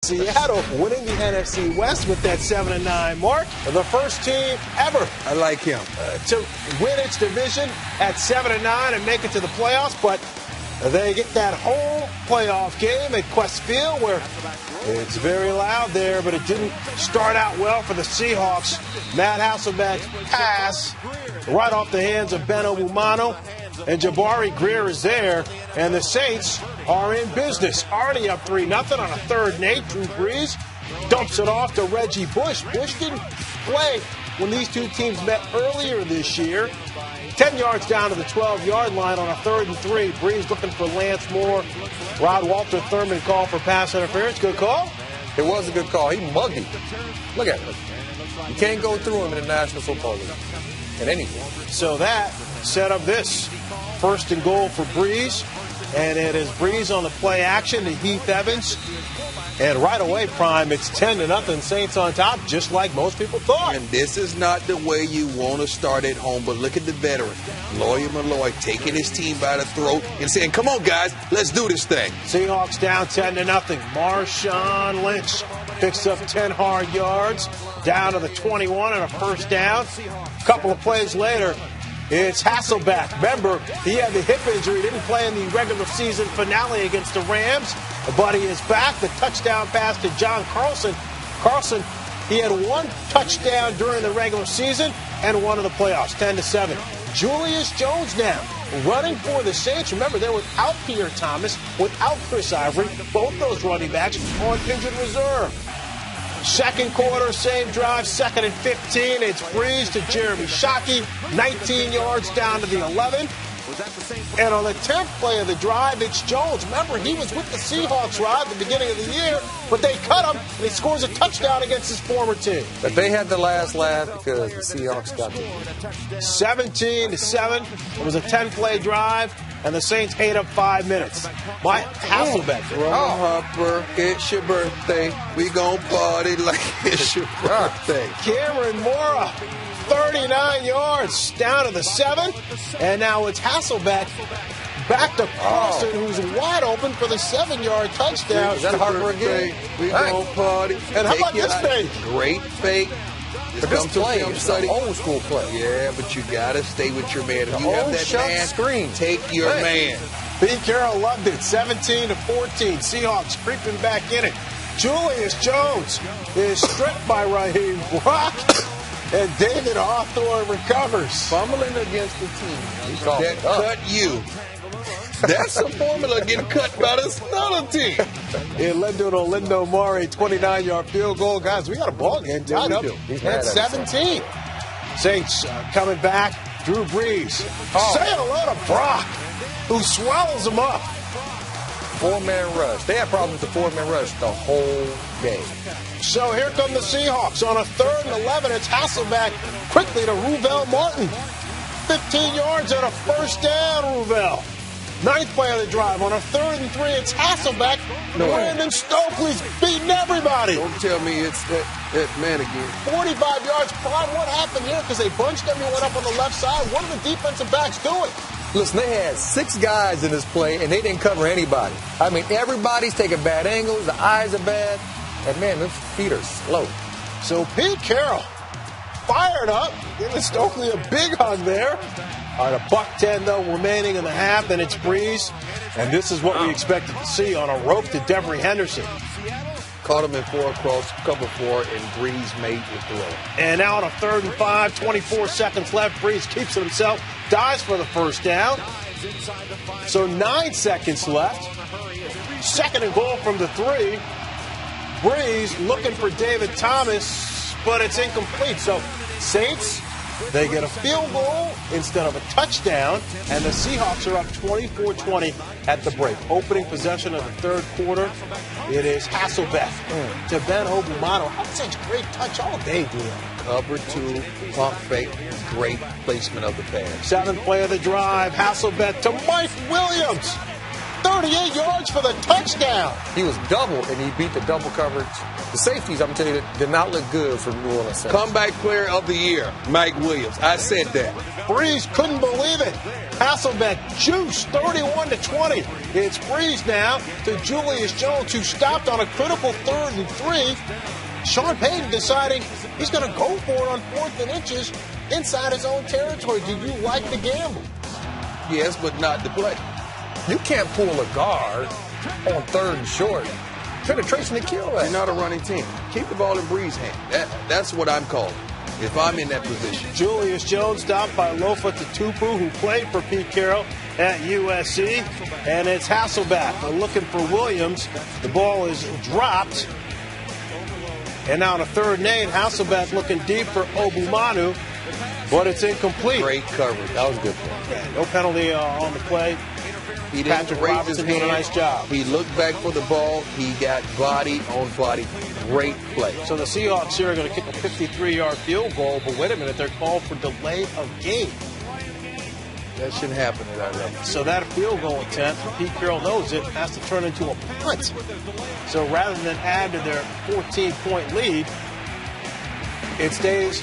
Seattle winning the NFC West with that 7-9 mark. The first team ever I like him. To win its division at 7-9 and make it to the playoffs, but they get that whole playoff game at Quest Field where it's very loud there, but it didn't start out well for the Seahawks. Matt Hasselbeck's pass right off the hands of Ben Obumano, and Jabari Greer is there, and the Saints are in business. Already up 3-0 on a 3rd and 8. Drew Brees dumps it off to Reggie Bush. Bush didn't play when these two teams met earlier this year. 10 yards down to the 12-yard line on a 3rd and 3. Brees looking for Lance Moore. Rod Walter Thurman called for pass interference. Good call? It was a good call. He mugged him. Look at him. You can't go through him in the National Football League. In anything. So that set up this 1st and goal for Brees. And it is Brees on the play action to Heath Evans. And right away, Prime, it's 10-0, Saints on top, just like most people thought. And this is not the way you want to start at home, but look at the veteran, Lawyer Malloy, taking his team by the throat and saying, come on, guys, let's do this thing. Seahawks down 10-0. Marshawn Lynch picks up 10 hard yards, down to the 21 and a first down. A couple of plays later, it's Hasselbeck. Remember, he had the hip injury, didn't play in the regular season finale against the Rams, but he is back. The touchdown pass to John Carlson. Carlson, he had 1 touchdown during the regular season and 1 in the playoffs, 10-7. Julius Jones now running for the Saints. Remember, they're without Pierre Thomas, without Chris Ivory, both those running backs on injured reserve. Second quarter, same drive, 2nd and 15. It's Brees to Jeremy Shockey, 19 yards down to the 11. And on the 10th play of the drive, it's Jones. Remember, he was with the Seahawks, Rod, at the beginning of the year, but they cut him, and he scores a touchdown against his former team. But they had the last laugh because the Seahawks got them. 17-7. It was a 10-play drive, and the Saints ate up 5 minutes. Mike Hasselbeck. Harper, it's your birthday. We gon' party like it's your birthday. Cameron Mora, 39 yards down to the 7. And now it's Hasselbeck back to Carlson, who's wide open for the 7-yard touchdown. Is that Harper again? We gon' party. And how about this fake? Great fake. But this play is an old school play. Yeah, but you got to stay with your man. If you have that man, screen. take your man. Pete Carroll loved it. 17-14. Seahawks creeping back in it. Julius Jones is stripped by Raheem Brock. And David Hawthorne recovers. Fumbling against the team. That cut you. That's a formula getting cut by another team. It led to an Olindo Mare 29-yard field goal. Guys, we got a ball game tied up at 17. Saints coming back. Drew Brees saying hello to Brock, who swallows him up. 4-man rush. They had problems with the 4-man rush the whole game. So here come the Seahawks. On a 3rd and 11, it's Hasselbeck quickly to Ruvell Martin. 15 yards and a first down, Ruvell. 9th play of the drive. On a 3rd and 3, it's Hasselbeck. Brandon Stokely's beating everybody. Don't tell me it's that man again. 45 yards. Prime, what happened here? Because they bunched everyone up on the left side. What are the defensive backs doing? Listen, they had 6 guys in this play, and they didn't cover anybody. I mean, everybody's taking bad angles. The eyes are bad. And, man, those feet are slow. So Pete Carroll fired up, giving Stokely a big hug there. All right, a $1:10, though, remaining in the half, and it's Brees. And this is what we expected to see on a rope to Devery Henderson. Caught him in 4 across, cover 4, and Brees made the throw. And now on a 3rd and 5, 24 seconds left. Brees keeps it himself, dives for the first down. So 9 seconds left. 2nd and goal from the 3. Brees looking for David Thomas, but it's incomplete. So Saints, they get a field goal instead of a touchdown, and the Seahawks are up 24-20 at the break. Opening possession of the 3rd quarter, it is Hasselbeck to Ben Obumano. That's such a great touch all day, dude. Cover 2, pump fake, great placement of the pass. 7th play of the drive, Hasselbeck to Mike Williams. 38 yards for the touchdown. He was double, and he beat the double coverage. The safeties, I'm telling you, did not look good for New Orleans. Comeback player of the year, Mike Williams. I said that. Breeze couldn't believe it. Hasselbeck juiced 31-20. It's Breeze now to Julius Jones, who stopped on a critical 3rd and 3. Sean Payton deciding he's going to go for it on 4th and inches inside his own territory. Do you like the gamble? Yes, but not the play. You can't pull a guard on 3rd and short. Penetration to kill that. You're not a running team. Keep the ball in Breeze's hand. That's what I'm calling if I'm in that position. Julius Jones stopped by Lofa Tatupu, who played for Pete Carroll at USC. And it's Hasselbeck. They're looking for Williams. The ball is dropped. And now on a 3rd and 8, Hasselbeck looking deep for Obumanu, but it's incomplete. Great coverage. That was good. Yeah, no penalty on the play. He didn't Patrick raise Robinson his hand. doing a nice job. He looked back for the ball. He got body on body. Great play. So the Seahawks here are going to kick a 53-yard field goal, but wait a minute, they're called for delay of game. That shouldn't happen at our level. So that field goal attempt, and Pete Carroll knows it, has to turn into a punt. So rather than add to their 14-point lead, it stays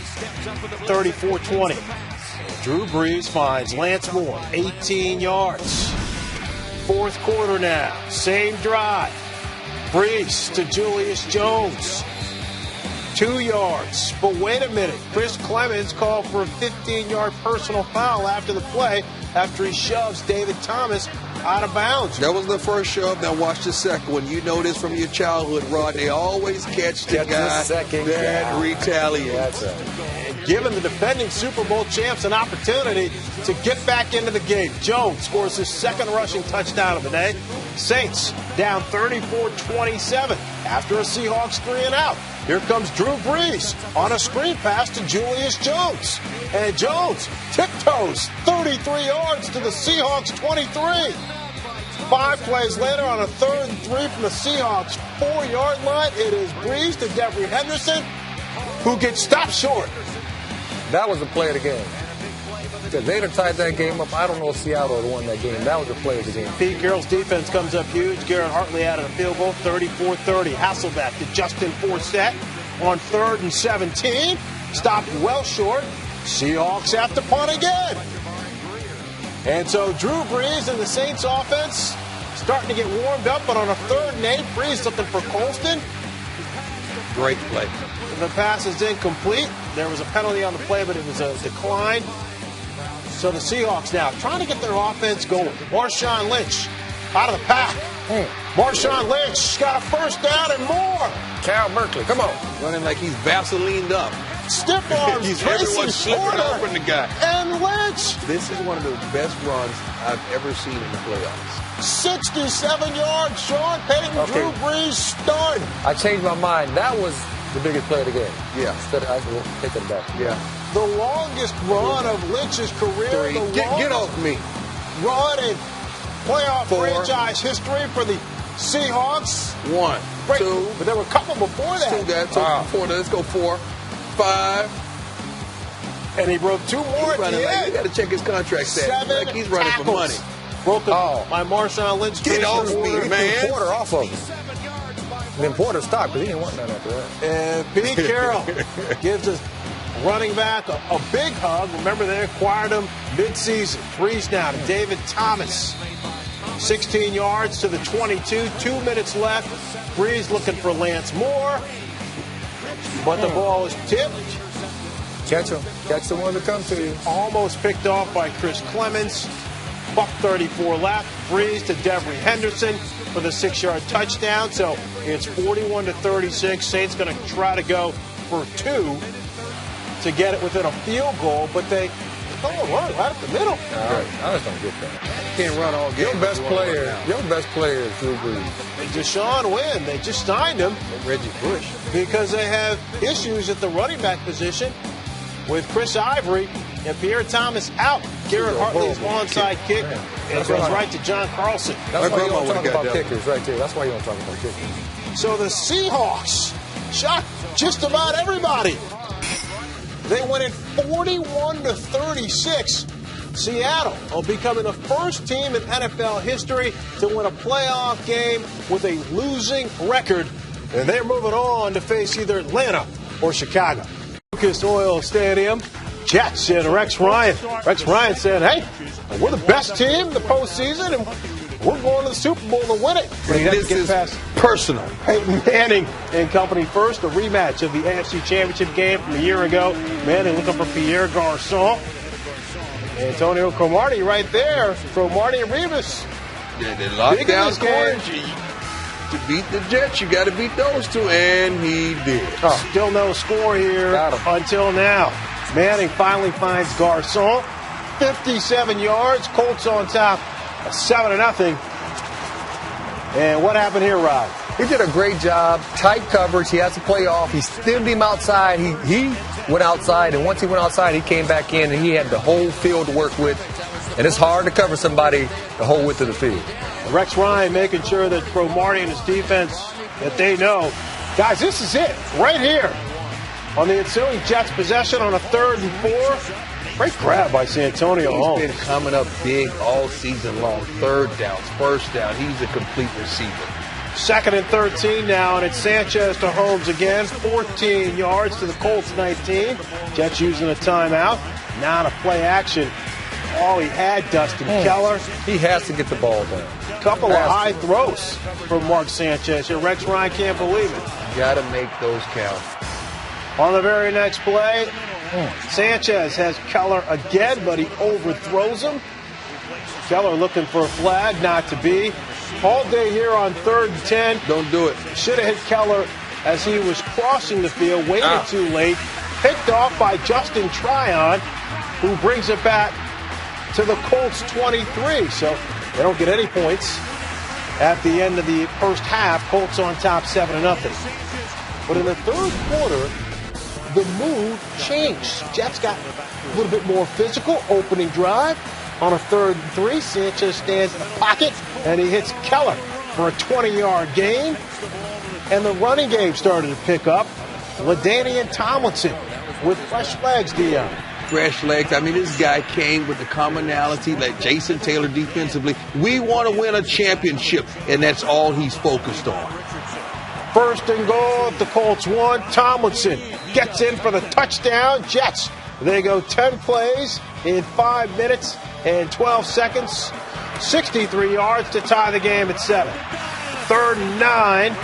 34-20. Drew Brees finds Lance Moore, 18 yards. 4th quarter now, same drive. Brees to Julius Jones, 2 yards. But wait a minute, Chris Clemens called for a 15-yard personal foul after the play after he shoves David Thomas out of bounds. That was the first shove. Now watch the second one. You know this from your childhood, Rod. They always catch the guy that retaliates. And giving the defending Super Bowl champs an opportunity to get back into the game. Jones scores his 2nd rushing touchdown of the day. Saints down 34-27 after a Seahawks 3-and-out. Here comes Drew Brees on a screen pass to Julius Jones. And Jones tiptoes 33 yards to the Seahawks 23. 5 plays later on a 3rd and 3 from the Seahawks 4-yard line. It is Brees to Devery Henderson, who gets stopped short. That was the play of the game. Because they'd have tied that game up. I don't know if Seattle had won that game. That was the play of the game. Pete Carroll's defense comes up huge. Garrett Hartley added a field goal, 34-30. Hasselbeck to Justin Forsett on 3rd and 17. Stopped well short. Seahawks have to punt again. And so Drew Brees and the Saints offense starting to get warmed up, but on a 3rd and 8, Brees looking for Colston. Great play. The pass is incomplete. There was a penalty on the play, but it was a decline. So the Seahawks now trying to get their offense going. Marshawn Lynch out of the pack. Marshawn Lynch got a 1st down and more. Cal Berkeley, come on. Running like he's Vaselined up. Stiff arms, Everyone's slipping over the guy. And Lynch. This is one of the best runs I've ever seen in the playoffs. 67 yards, Sean Payton, Okay. Drew Brees stunned. I changed my mind. That was the biggest play of the game. Yeah. Instead of, I will take it back. Yeah. The longest run of Lynch's career. The Get off me. run in playoff 4. franchise history for the Seahawks. 1, Great. 2. But there were a couple before that. 2 guys. 4. Let's go 4, 5. And he broke 2 more at the Running like, end. you got to check his contract stats. 7 Like he's running tackles. for money. Broken by Marshawn Lynch. Get off me, man. Porter off of him. And then Porter stopped because he didn't want none after that. And Pete Carroll gives his running back a big hug. Remember, they acquired him midseason. Brees now to David Thomas. 16 yards to the 22. 2 minutes left. Brees looking for Lance Moore. But the ball is tipped. Catch him. Catch the one that comes to you. Almost picked off by Chris Clemens. Buck 34 left. Brees to Devery Henderson for the 6-yard touchdown. So it's 41-36. Saints going to try to go for 2 to get it within a field goal, but they run right up the middle. I just don't get that. Can't run all game. Your best player is Drew Brees. And Deshaun Wynn, they just signed him Reggie Bush. because they have issues at the running back position with Chris Ivory and Pierre Thomas out. Garrett Hartley's onside kick. It goes right to John Carlson. That's why you don't grandma talk would've got about that. kickers right there. That's why you don't talk about kickers. So the Seahawks shocked just about everybody. They went in 41-36. Seattle will becoming the first team in NFL history to win a playoff game with a losing record. And they're moving on to face either Atlanta or Chicago. Lucas Oil Stadium, Jets and Rex Ryan. Rex Ryan said, hey, we're the best team in the postseason, and we're going to the Super Bowl to win it. But this is past personal. Peyton Manning and company first, a rematch of the AFC Championship game from a year ago. Manning looking for Pierre Garçon. Antonio Cromartie right there. Cromartie and Revis. Yeah, they locked down corners. To beat the Jets, you got to beat those two, and he did. Still no score here until now. Manning finally finds Garçon. 57 yards. Colts on top. 7-0. And what happened here, Rob? He did a great job. Tight coverage. He has to play off. He stemmed him outside. He went outside, and once he went outside, he came back in, and he had the whole field to work with. And it's hard to cover somebody the whole width of the field. Rex Ryan making sure that Cromartie and his defense, that they know, guys, this is it right here. On the ensuing Jets possession on a 3rd and 4. Great grab by Santonio. He's been coming up big all season long. 3rd downs, 1st down. He's a complete receiver. 2nd and 13 now, and it's Sanchez to Holmes again. 14 yards to the Colts 19. Jets using a timeout. Now to play action. All he had, Dustin Keller. He has to get the ball down. Couple of high throws from Mark Sanchez here. Rex Ryan can't believe it. Got to make those count. On the very next play, Sanchez has Keller again, but he overthrows him. Keller looking for a flag, not to be. All day here on 3rd and 10. Don't do it. Should have hit Keller as he was crossing the field, waited too late. Picked off by Justin Tryon, who brings it back to the Colts 23. So they don't get any points at the end of the first half. Colts on top 7-0. But in the 3rd quarter, the mood changed. Jets got a little bit more physical. Opening drive on a 3rd and 3. Sanchez stands in the pocket, and he hits Keller for a 20-yard gain. And the running game started to pick up. LaDainian Tomlinson with fresh legs, Dion. Fresh legs. I mean, this guy came with the commonality like Jason Taylor defensively. We want to win a championship, and that's all he's focused on. 1st and goal at the Colts 1. Tomlinson gets in for the touchdown. Jets, they go 10 plays in 5 minutes and 12 seconds. 63 yards to tie the game at 7. 3rd and 9,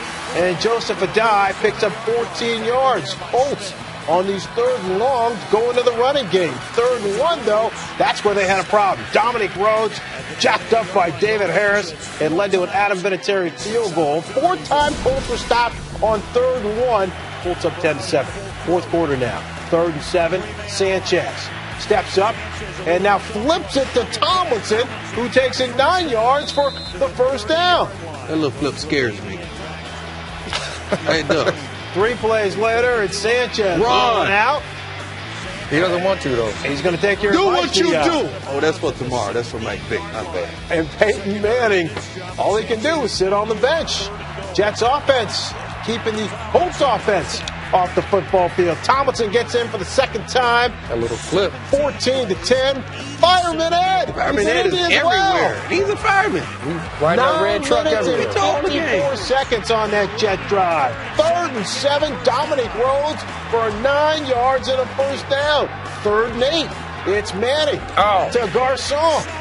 and Joseph Adai picks up 14 yards. Colts on these 3rd and longs going to the running game. 3rd and 1, though, that's where they had a problem. Dominic Rhodes jacked up by David Harris and led to an Adam Vinatieri field goal. 4-time Colts were stopped on 3rd and 1. Colts up 10-7. 4th quarter now. 3rd and 7. Sanchez steps up and now flips it to Tomlinson, who takes it 9 yards for the 1st down. That little flip scares me. It does. 3 plays later, it's Sanchez rolling out. He doesn't want to, though. He's going to take your Do advice, what you do. Oh, that's for tomorrow. That's for Mike Vick. Not bad. And Peyton Manning, all he can do is sit on the bench. Jets offense keeping the Colts offense off the football field. Tomlinson gets in for the 2nd time. A little flip. 14-10. Fireman Ed. Fireman Ed is everywhere. Well. He's a fireman. Right now, red truck everywhere. 54 seconds on that Jet drive. 3rd and 7. Dominic Rhodes for 9 yards and a 1st down. 3rd and 8. It's Manning to Garçon.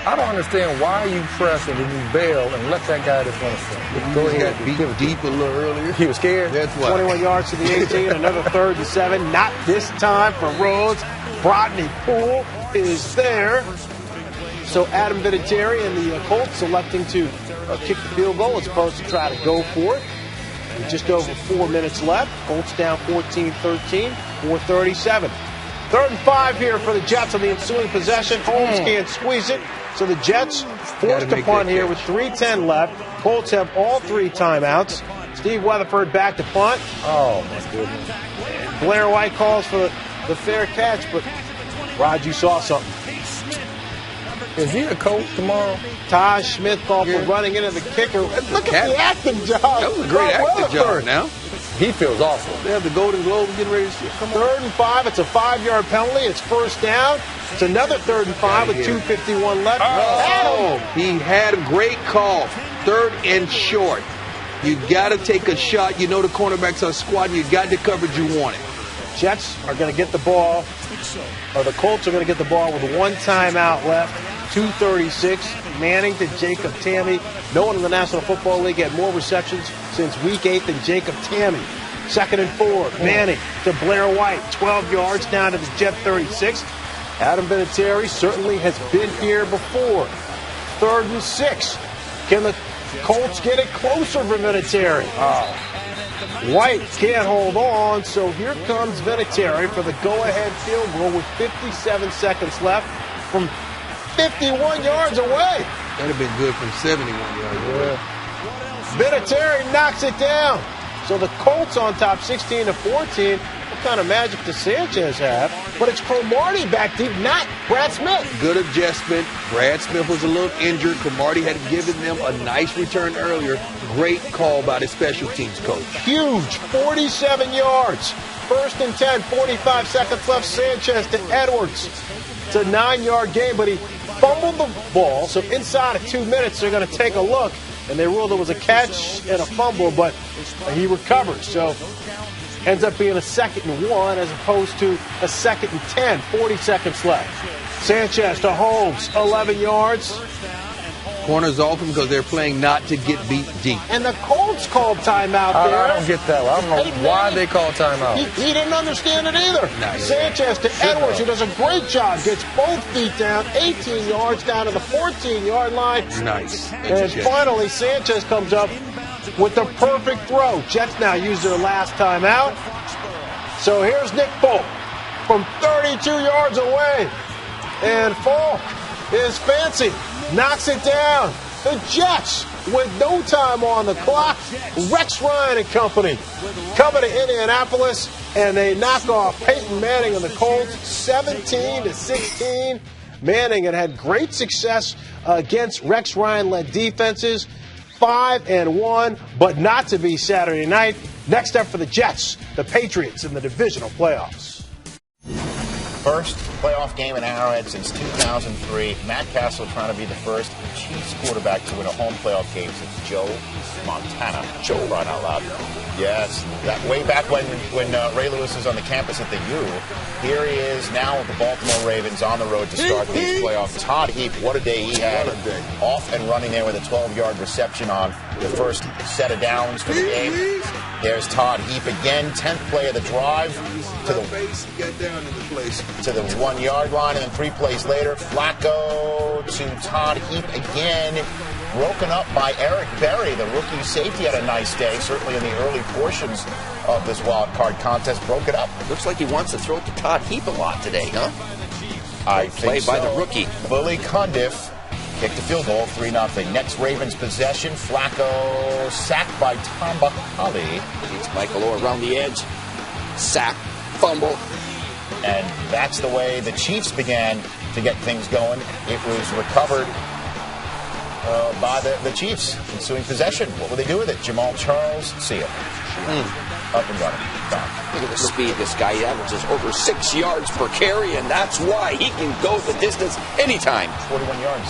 I don't understand why you press and then you bail and let that guy that's going to start. Go ahead. Got beat deep a little earlier. He was scared. That's why. 21 yards to the 18. Another 3rd and 7. Not this time for Rhodes. Brodney Poole is there. So Adam Vinatieri and the Colts electing to kick the field goal as opposed to try to go for it. With just over 4 minutes left. Colts down 14-13. 4:37. 3rd and 5 here for the Jets on the ensuing possession. Holmes can't squeeze it. So the Jets forced to punt here with 3:10 left. Colts have all 3 timeouts. Steve Weatherford back to punt. Oh, my goodness. Blair White calls for the fair catch, but Rod, you saw something. Is he a coach tomorrow? Taj Smith called for running into the kicker. Look at the acting job. That was a great acting job now. he feels awful. They have the Golden Globe getting ready to shoot. Come on. 3rd and 5. It's a 5-yard penalty. It's first down. It's another 3rd and 5 with 2:51 left. Oh, he had a great call. 3rd and short. You got to take a shot. You know the cornerbacks are squatting. You got the coverage you wanted. Jets are going to get the ball, or the Colts are going to get the ball with 1 timeout left. 2:36. Manning to Jacob Tamme. No one in the National Football League had more receptions since Week 8 than Jacob Tamme. 2nd and 4. Manning to Blair White. 12 yards down to the Jet 36. Adam Vinatieri certainly has been here before. 3rd and 6. Can the Colts get it closer for Vinatieri? White can't hold on, so here comes Vinatieri for the go-ahead field goal with 57 seconds left from 51 yards away. That'd have been good from 71 yards away. Vinatieri knocks it down. So the Colts on top 16-14. What kind of magic does Sanchez have? But it's Cromartie back deep, not Brad Smith. Good adjustment. Brad Smith was a little injured. Cromartie had given them a nice return earlier. Great call by the special teams coach. Huge, 47 yards. 1st and 10, 45 seconds left. Sanchez to Edwards. It's a 9-yard gain, but he fumbled the ball. So inside of 2 minutes, they're going to take a look. And they ruled it was a catch and a fumble, but he recovers. So ends up being a 2nd and 1 as opposed to a 2nd and 10, 40 seconds left. Sanchez to Holmes, 11 yards. Corners off him because they're playing not to get beat deep. And the Colts called timeout there. I don't get that. I don't know why they call timeout. He didn't understand it either. Nice. Sanchez to Edwards, who does a great job. Gets both feet down, 18 yards down to the 14-yard line. Nice. And finally, Sanchez comes up with the perfect throw. Jets now use their last timeout. So here's Nick Folk from 32 yards away. And Folk is fancy. Knocks it down. The Jets, with no time on the clock, Rex Ryan and company coming to Indianapolis, and they knock off Peyton Manning and the Colts 17-16. Manning had great success against Rex Ryan-led defenses, 5-1, but not to be Saturday night. Next up for the Jets, the Patriots in the divisional playoffs. First playoff game in Arrowhead since 2003. Matt Castle trying to be the first Chiefs quarterback to win a home playoff game since Joe Montana. Joe, run out loud. Yes, that way back when Ray Lewis was on the campus at the U. Here he is now with the Baltimore Ravens on the road to start these playoffs. Todd Heap, what a day he had. Off and running there with a 12-yard reception on the first set of downs for the game. There's Todd Heap again, 10th play of the drive to the 1-yard line, and then 3 plays later, Flacco to Todd Heap again, broken up by Eric Berry, the rookie safety. Had a nice day, certainly in the early portions of this wild card contest. Broke it up. Looks like he wants to throw it to Todd Heap a lot today, huh? I Play think by so. the rookie. Bully Cundiff kicked the field goal, 3-0. Next Ravens possession, Flacco sacked by Tamba Hali. It's Michael Orr around the edge. Sack, fumble. And that's the way the Chiefs began to get things going. It was recovered by the Chiefs, ensuing possession. What will they do with it? Jamal Charles, see it. Up and running. Done. Look at the speed. This guy averages over 6 yards per carry, and that's why he can go the distance anytime. 41 yards.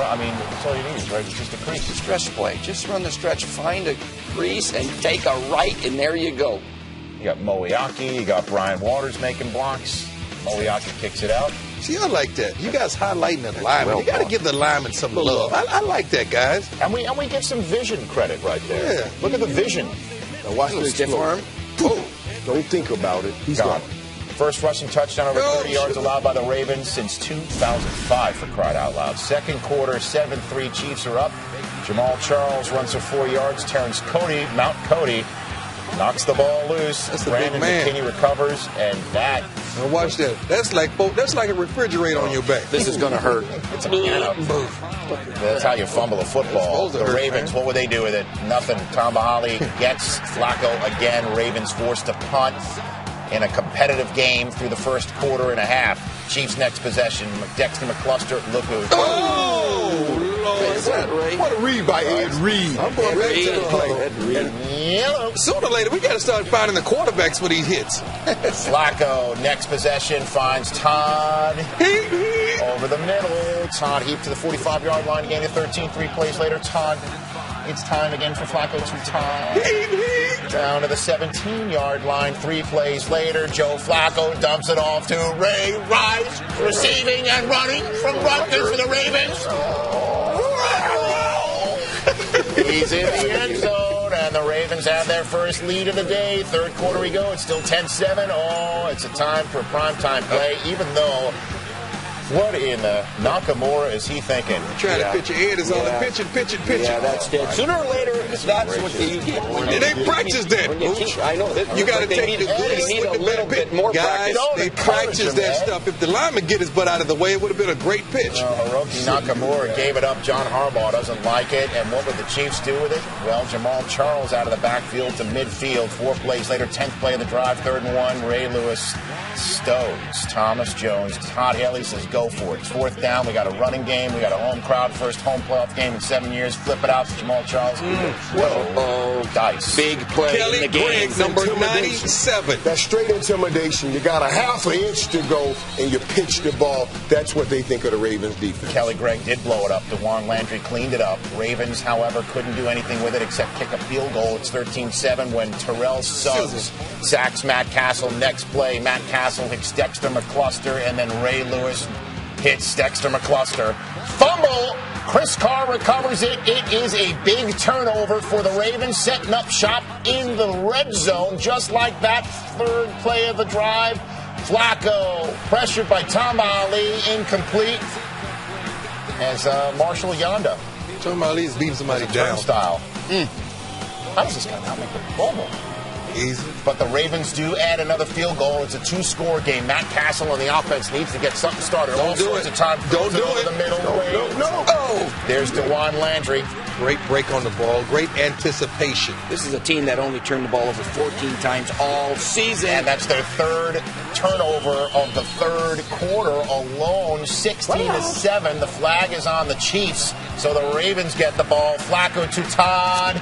I mean, that's all you need, right? It's just a crease. Stretch play. Just run the stretch, find a crease, and take a right, and there you go. You got Moeaki, you got Brian Waters making blocks. Moeaki kicks it out. See, I like that. You guys highlighting the linemen. well You got to done. give the linemen some love. I like that, guys. And we give some vision credit right there. Yeah. Look at the vision. Now watch Little this stiff arm. Don't think about it. He's Gone. First rushing touchdown over 30 yards shit. allowed by the Ravens since 2005, for crying out loud. Second quarter, 7-3, Chiefs are up. Jamal Charles runs for 4 yards. Terrence Cody, Mount Cody, knocks the ball loose. That's the Brandon big man. McKinney recovers, and that Now watch that. That's like a refrigerator on your back. This is going to hurt. it's a piano. That's how you fumble a football. It's supposed to The hurt, Ravens, man. what would they do with it? Nothing. Tamba Hali gets Flacco again. Ravens forced to punt in a competitive game through the first quarter and a half. Chiefs next possession. Dexter McCluster, look who. Oh, Lord. Is that Ray? What a read by Ed Reed. I'm going Ray to the play. Yellow. Sooner or later, we got to start finding the quarterbacks for these hits. Flacco, next possession, finds Todd over the middle. Todd heaped to the 45-yard line, gain of 13. 3 plays later, Todd. It's time again for Flacco to Todd. Down to the 17-yard line. 3 plays later, Joe Flacco dumps it off to Ray Rice, receiving and running from Rutgers for the Ravens. He's in the end zone, and the Ravens have their first lead of the day. Third quarter we go. It's still 10-7. Oh, it's a time for primetime play, even though... What in Nakamura is he thinking? Trying to pitch your head is all the pitching. Yeah, that's dead. Sooner or later, that's what you get. It ain't practice that. I know. You got to take the grease with a little bit more guys, practice. they practice that stuff. If the lineman get his butt out of the way, it would have been a great pitch. Hiroki Nakamura gave it up. John Harbaugh doesn't like it. And what would the Chiefs do with it? Well, Jamal Charles out of the backfield to midfield. 4 plays later, 10th play of the drive, 3rd and 1. Ray Lewis stows Thomas Jones. Todd Haley says go for it. It's 4th down. We got a running game. We got a home crowd. First home playoff game in 7 years. Flip it out to Jamal Charles. Dice. Big play Kelly in the game. Grigg, number 97. That's straight intimidation. You got a half an inch to go, and you pitch the ball. That's what they think of the Ravens defense. Kelly Grigg did blow it up. DeJuan Landry cleaned it up. Ravens, however, couldn't do anything with it except kick a field goal. It's 13-7 when Terrell Suggs sacks Matt Castle. Next play, Matt Castle hits Dexter McCluster, and then Ray Lewis hits Dexter McCluster. Fumble! Chris Carr recovers it. It is a big turnover for the Ravens, setting up shop in the red zone, just like that. 3rd play of the drive. Flacco, pressured by Tom Ali, incomplete. As Marshall Yanda. Tom Ali is beating somebody down. Style. How does this guy not make the fumble? Easy. But the Ravens do add another field goal. It's a 2-score game. Matt Castle on the offense needs to get something started. Don't do it. Don't do it. The middle No. Oh, there's DeJuan Landry. Great break on the ball. Great anticipation. This is a team that only turned the ball over 14 times all season. And that's their 3rd turnover of the 3rd quarter alone. 16-7. The flag is on the Chiefs. So the Ravens get the ball. Flacco to Todd.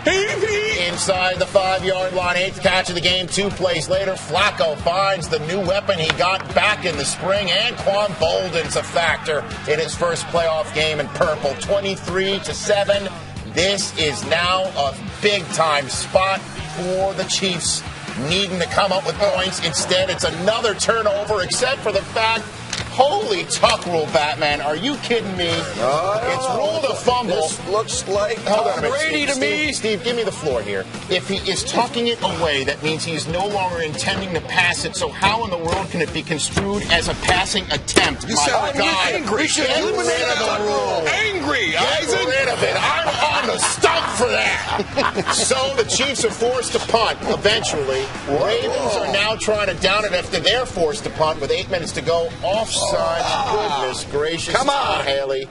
Inside the 5-yard line. 8th catch of the game. 2 plays later, Flacco finds the new weapon he got back in the spring. Anquan Bolden's a factor in his first playoff game in purple. 23-7. This is now a big-time spot for the Chiefs, needing to come up with points. Instead, it's another turnover, except for the fact, holy tuck rule, Batman. Are you kidding me? It's ruled a fumble. This looks like Hold on a minute, Brady to me. Steve, give me the floor here. If he is tucking it away, that means he is no longer intending to pass it. So how in the world can it be construed as a passing attempt? You sound angry. We should eliminate the rule. Angry, Get rid of it. I'm on the stump for that. So the Chiefs are forced to punt eventually. Ravens are now trying to down it after they're forced to punt with 8 minutes to go. Offside. Goodness gracious. Come on, Haley.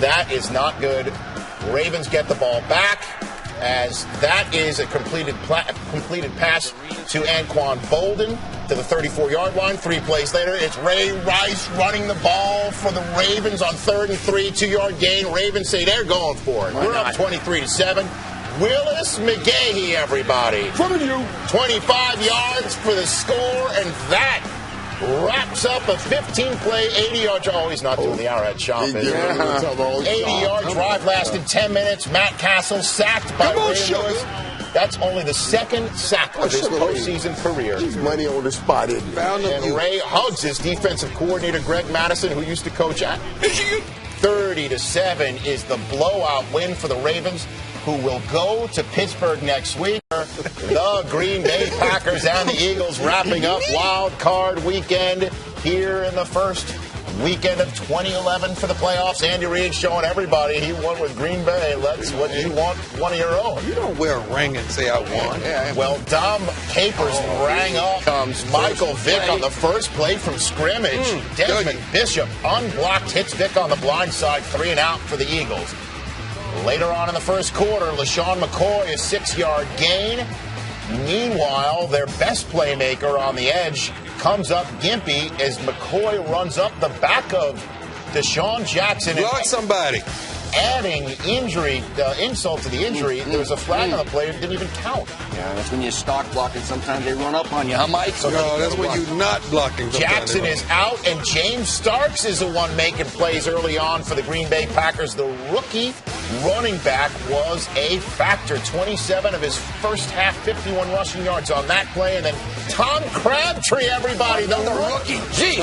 That is not good. Ravens get the ball back, as that is a completed pass to Anquan Bolden to the 34-yard line. 3 plays later, it's Ray Rice running the ball for the Ravens on 3rd and 3, 2-yard gain. Ravens say they're going for it. We're up 23-7. Willis McGahee, everybody. From you. 25 yards for the score, and that wraps up a 15-play, 80-yard drive. Oh, he's not doing the Arrowhead shopping. 80-yard drive lasted 10 minutes. Matt Castle sacked by Ray Lewis. That's only the 2nd sack of his postseason career. He's money on the spot, isn't he? And Ray hugs his defensive coordinator, Greg Madison, who used to coach at Michigan. 30-7 is the blowout win for the Ravens, who will go to Pittsburgh next week. The Green Bay Packers and the Eagles wrapping up wild card weekend here in the first weekend of 2011 for the playoffs. Andy Reid showing everybody he won with Green Bay. Let's what you want one of your own. You don't wear a ring and say I won. Well, Dom Capers rang up. Comes Michael Vick on the first play from scrimmage. Desmond Bishop unblocked, hits Vick on the blind side, 3 and out for the Eagles. Later on in the first quarter, LaShawn McCoy, a 6-yard gain. Meanwhile, their best playmaker on the edge comes up gimpy as McCoy runs up the back of Deshaun Jackson. Block somebody. adding insult to the injury, there was a flag on the play that didn't even count. Yeah, that's when you stock block and sometimes they run up on you, huh, Mike? No, that's when you're not blocking. Jackson is out, and James Starks is the one making plays early on for the Green Bay Packers. The rookie running back was a factor. 27 of his first half, 51 rushing yards on that play. And then Tom Crabtree, everybody, the rookie. Jeez,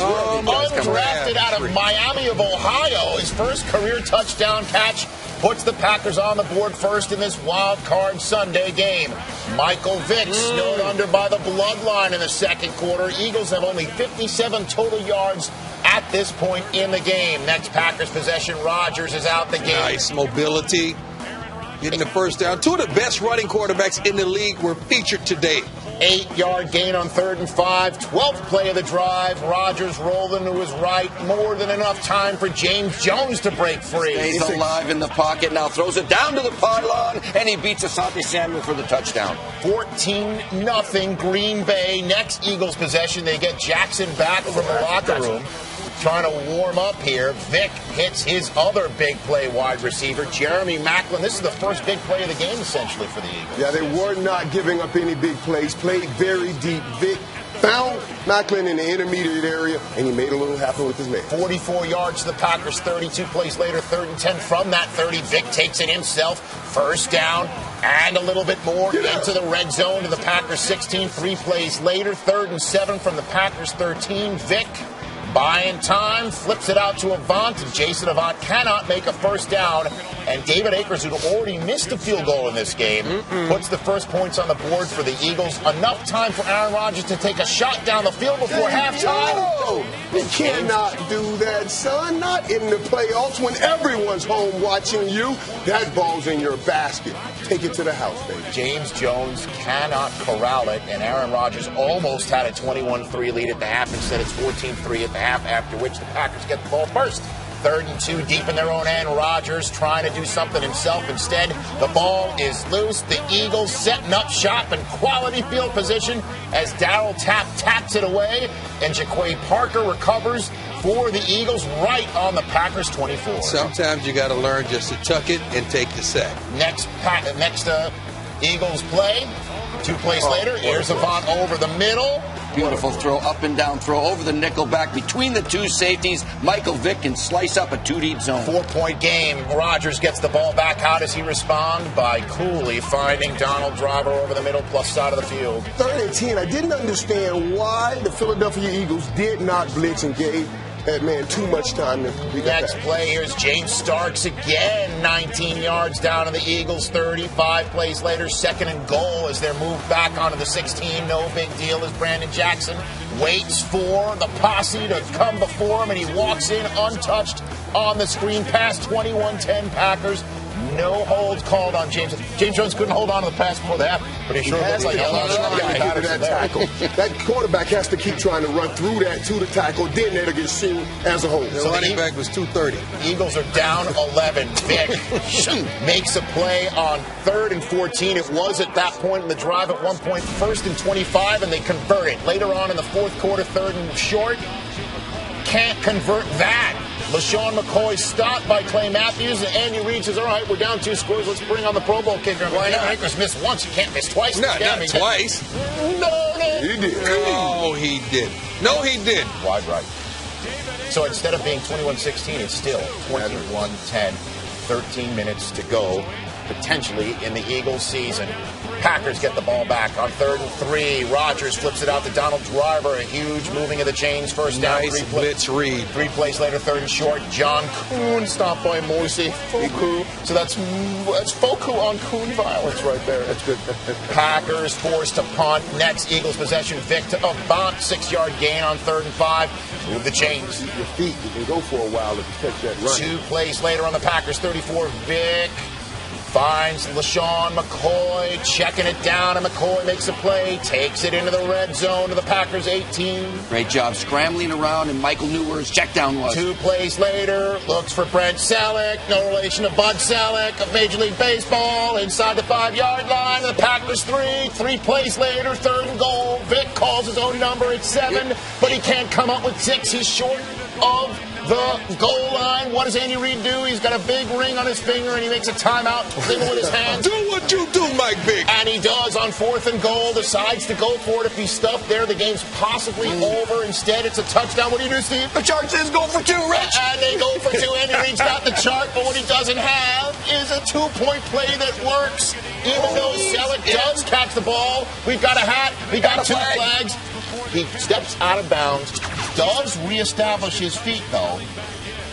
undrafted out of Miami of Ohio. His first career touchdown catch puts the Packers on the board first in this wild card Sunday game. Michael Vick snowed under by the bloodline in the second quarter. Eagles have only 57 total yards at this point in the game. Next Packers possession, Rodgers is out the game. Nice mobility, getting the first down. Two of the best running quarterbacks in the league were featured today. 8-yard gain on 3rd and 5. 12th play of the drive. Rodgers rolled into his right. More than enough time for James Jones to break free. Stays alive in the pocket. Now throws it down to the pylon, and he beats Asante Samuel for the touchdown. 14-0 Green Bay. Next Eagles possession, they get Jackson back from the locker room. Trying to warm up here. Vick hits his other big play wide receiver, Jeremy Maclin. This is the first big play of the game, essentially, for the Eagles. Yeah, they were not giving up any big plays. Played very deep. Vick found Maclin in the intermediate area, and he made a little happen with his man. 44 yards to the Packers, 32 plays later, 3rd and 10 from that 30. Vick takes it himself. First down and a little bit more into the red zone to the Packers 16. 3 plays later, 3rd and 7 from the Packers 13. Vick buying time, flips it out to Avant. Jason Avant cannot make a first down. And David Akers, who'd already missed a field goal in this game, puts the first points on the board for the Eagles. Enough time for Aaron Rodgers to take a shot down the field before halftime. You cannot do that, son. Not in the playoffs when everyone's home watching you. That ball's in your basket. Take it to the house, baby. James Jones cannot corral it, and Aaron Rodgers almost had a 21-3 lead at the half. Instead, it's 14-3 at the half, after which the Packers get the ball first. 3rd and 2 deep in their own end. Rodgers trying to do something himself. Instead, the ball is loose. The Eagles setting up shop in quality field position as Darryl taps it away, and Jaquay Parker recovers for the Eagles right on the Packers 24. Sometimes you got to learn just to tuck it and take the sack. Next Eagles play. 2 plays later, here's Avant over the middle. Beautiful throw, up and down throw over the nickel back between the 2 safeties. Michael Vick can slice up a 2-deep zone. 4-point game. Rodgers gets the ball back. How does he respond? By coolly finding Donald Driver over the middle plus side of the field. 3rd and 10. I didn't understand why the Philadelphia Eagles did not blitz and gave that man too much time to complete that Next pass. play, here's James Starks again. 19 yards down to the Eagles. 35 plays later, 2nd and goal as they're moved back onto the 16. No big deal as Brandon Jackson waits for the posse to come before him, and he walks in untouched on the screen pass. 21-10 Packers. No holds called on James. James Jones couldn't hold on to the pass before that, but he sure looks like that tackle. That quarterback has to keep trying to run through that to the tackle. Then that'll get seen as a whole. The running back was 230. Eagles are down 11. Vick makes a play on 3rd and 14. It was at that point in the drive at one point 1st and 25, and they convert it. Later on in the 4th quarter, 3rd and short. Can't convert that. LaShawn McCoy stopped by Clay Matthews, and Andy Reid says, all right, we're down 2 scores. Let's bring on the Pro Bowl kicker. Why not? Akers missed once. You can't miss twice. No, not twice. No. He did. No, he did. No, he did. Wide right. So instead of being 21-16, it's still 21-10. 13 minutes to go, potentially, in the Eagles season. Packers get the ball back on 3rd and 3. Rodgers flips it out to Donald Driver. A huge moving of the chains. First down. Nice blitz read. 3 plays later, 3rd and short. John Kuhn stopped by Moisey Foku. So that's Foku on Kuhn violence right there. That's good. Packers forced to punt. Next Eagles possession. Vick to Avant. 6-yard gain on 3rd and 5. Move the chains. Your feet, you can go for a while if you catch that run. 2 plays later on the Packers 34. Vick finds LaShawn McCoy, checking it down, and McCoy makes a play, takes it into the red zone to the Packers 18. Great job scrambling around, and Michael knew where his check down was. 2 plays later, looks for Brent Selleck, no relation to Bud Selleck of Major League Baseball, inside the 5-yard line, the Packers 3. 3 plays later, 3rd and goal. Vick calls his own number at 7, but he can't come up with 6. He's short of the goal line. What does Andy Reid do? He's got a big ring on his finger, and he makes a timeout thing with his hands. Do what you do, Mike Vick. And he does on 4th and goal, decides to go for it. If he's stuffed there, the game's possibly over. Instead, it's a touchdown. What do you do, Steve? The chart says go for 2, Rich. And they go for 2. Andy Reid's got the chart, but what he doesn't have is a 2-point play that works. Even though Selleck does catch the ball, we've got a hat, we got 2 flags. He steps out of bounds, does reestablish his feet, though.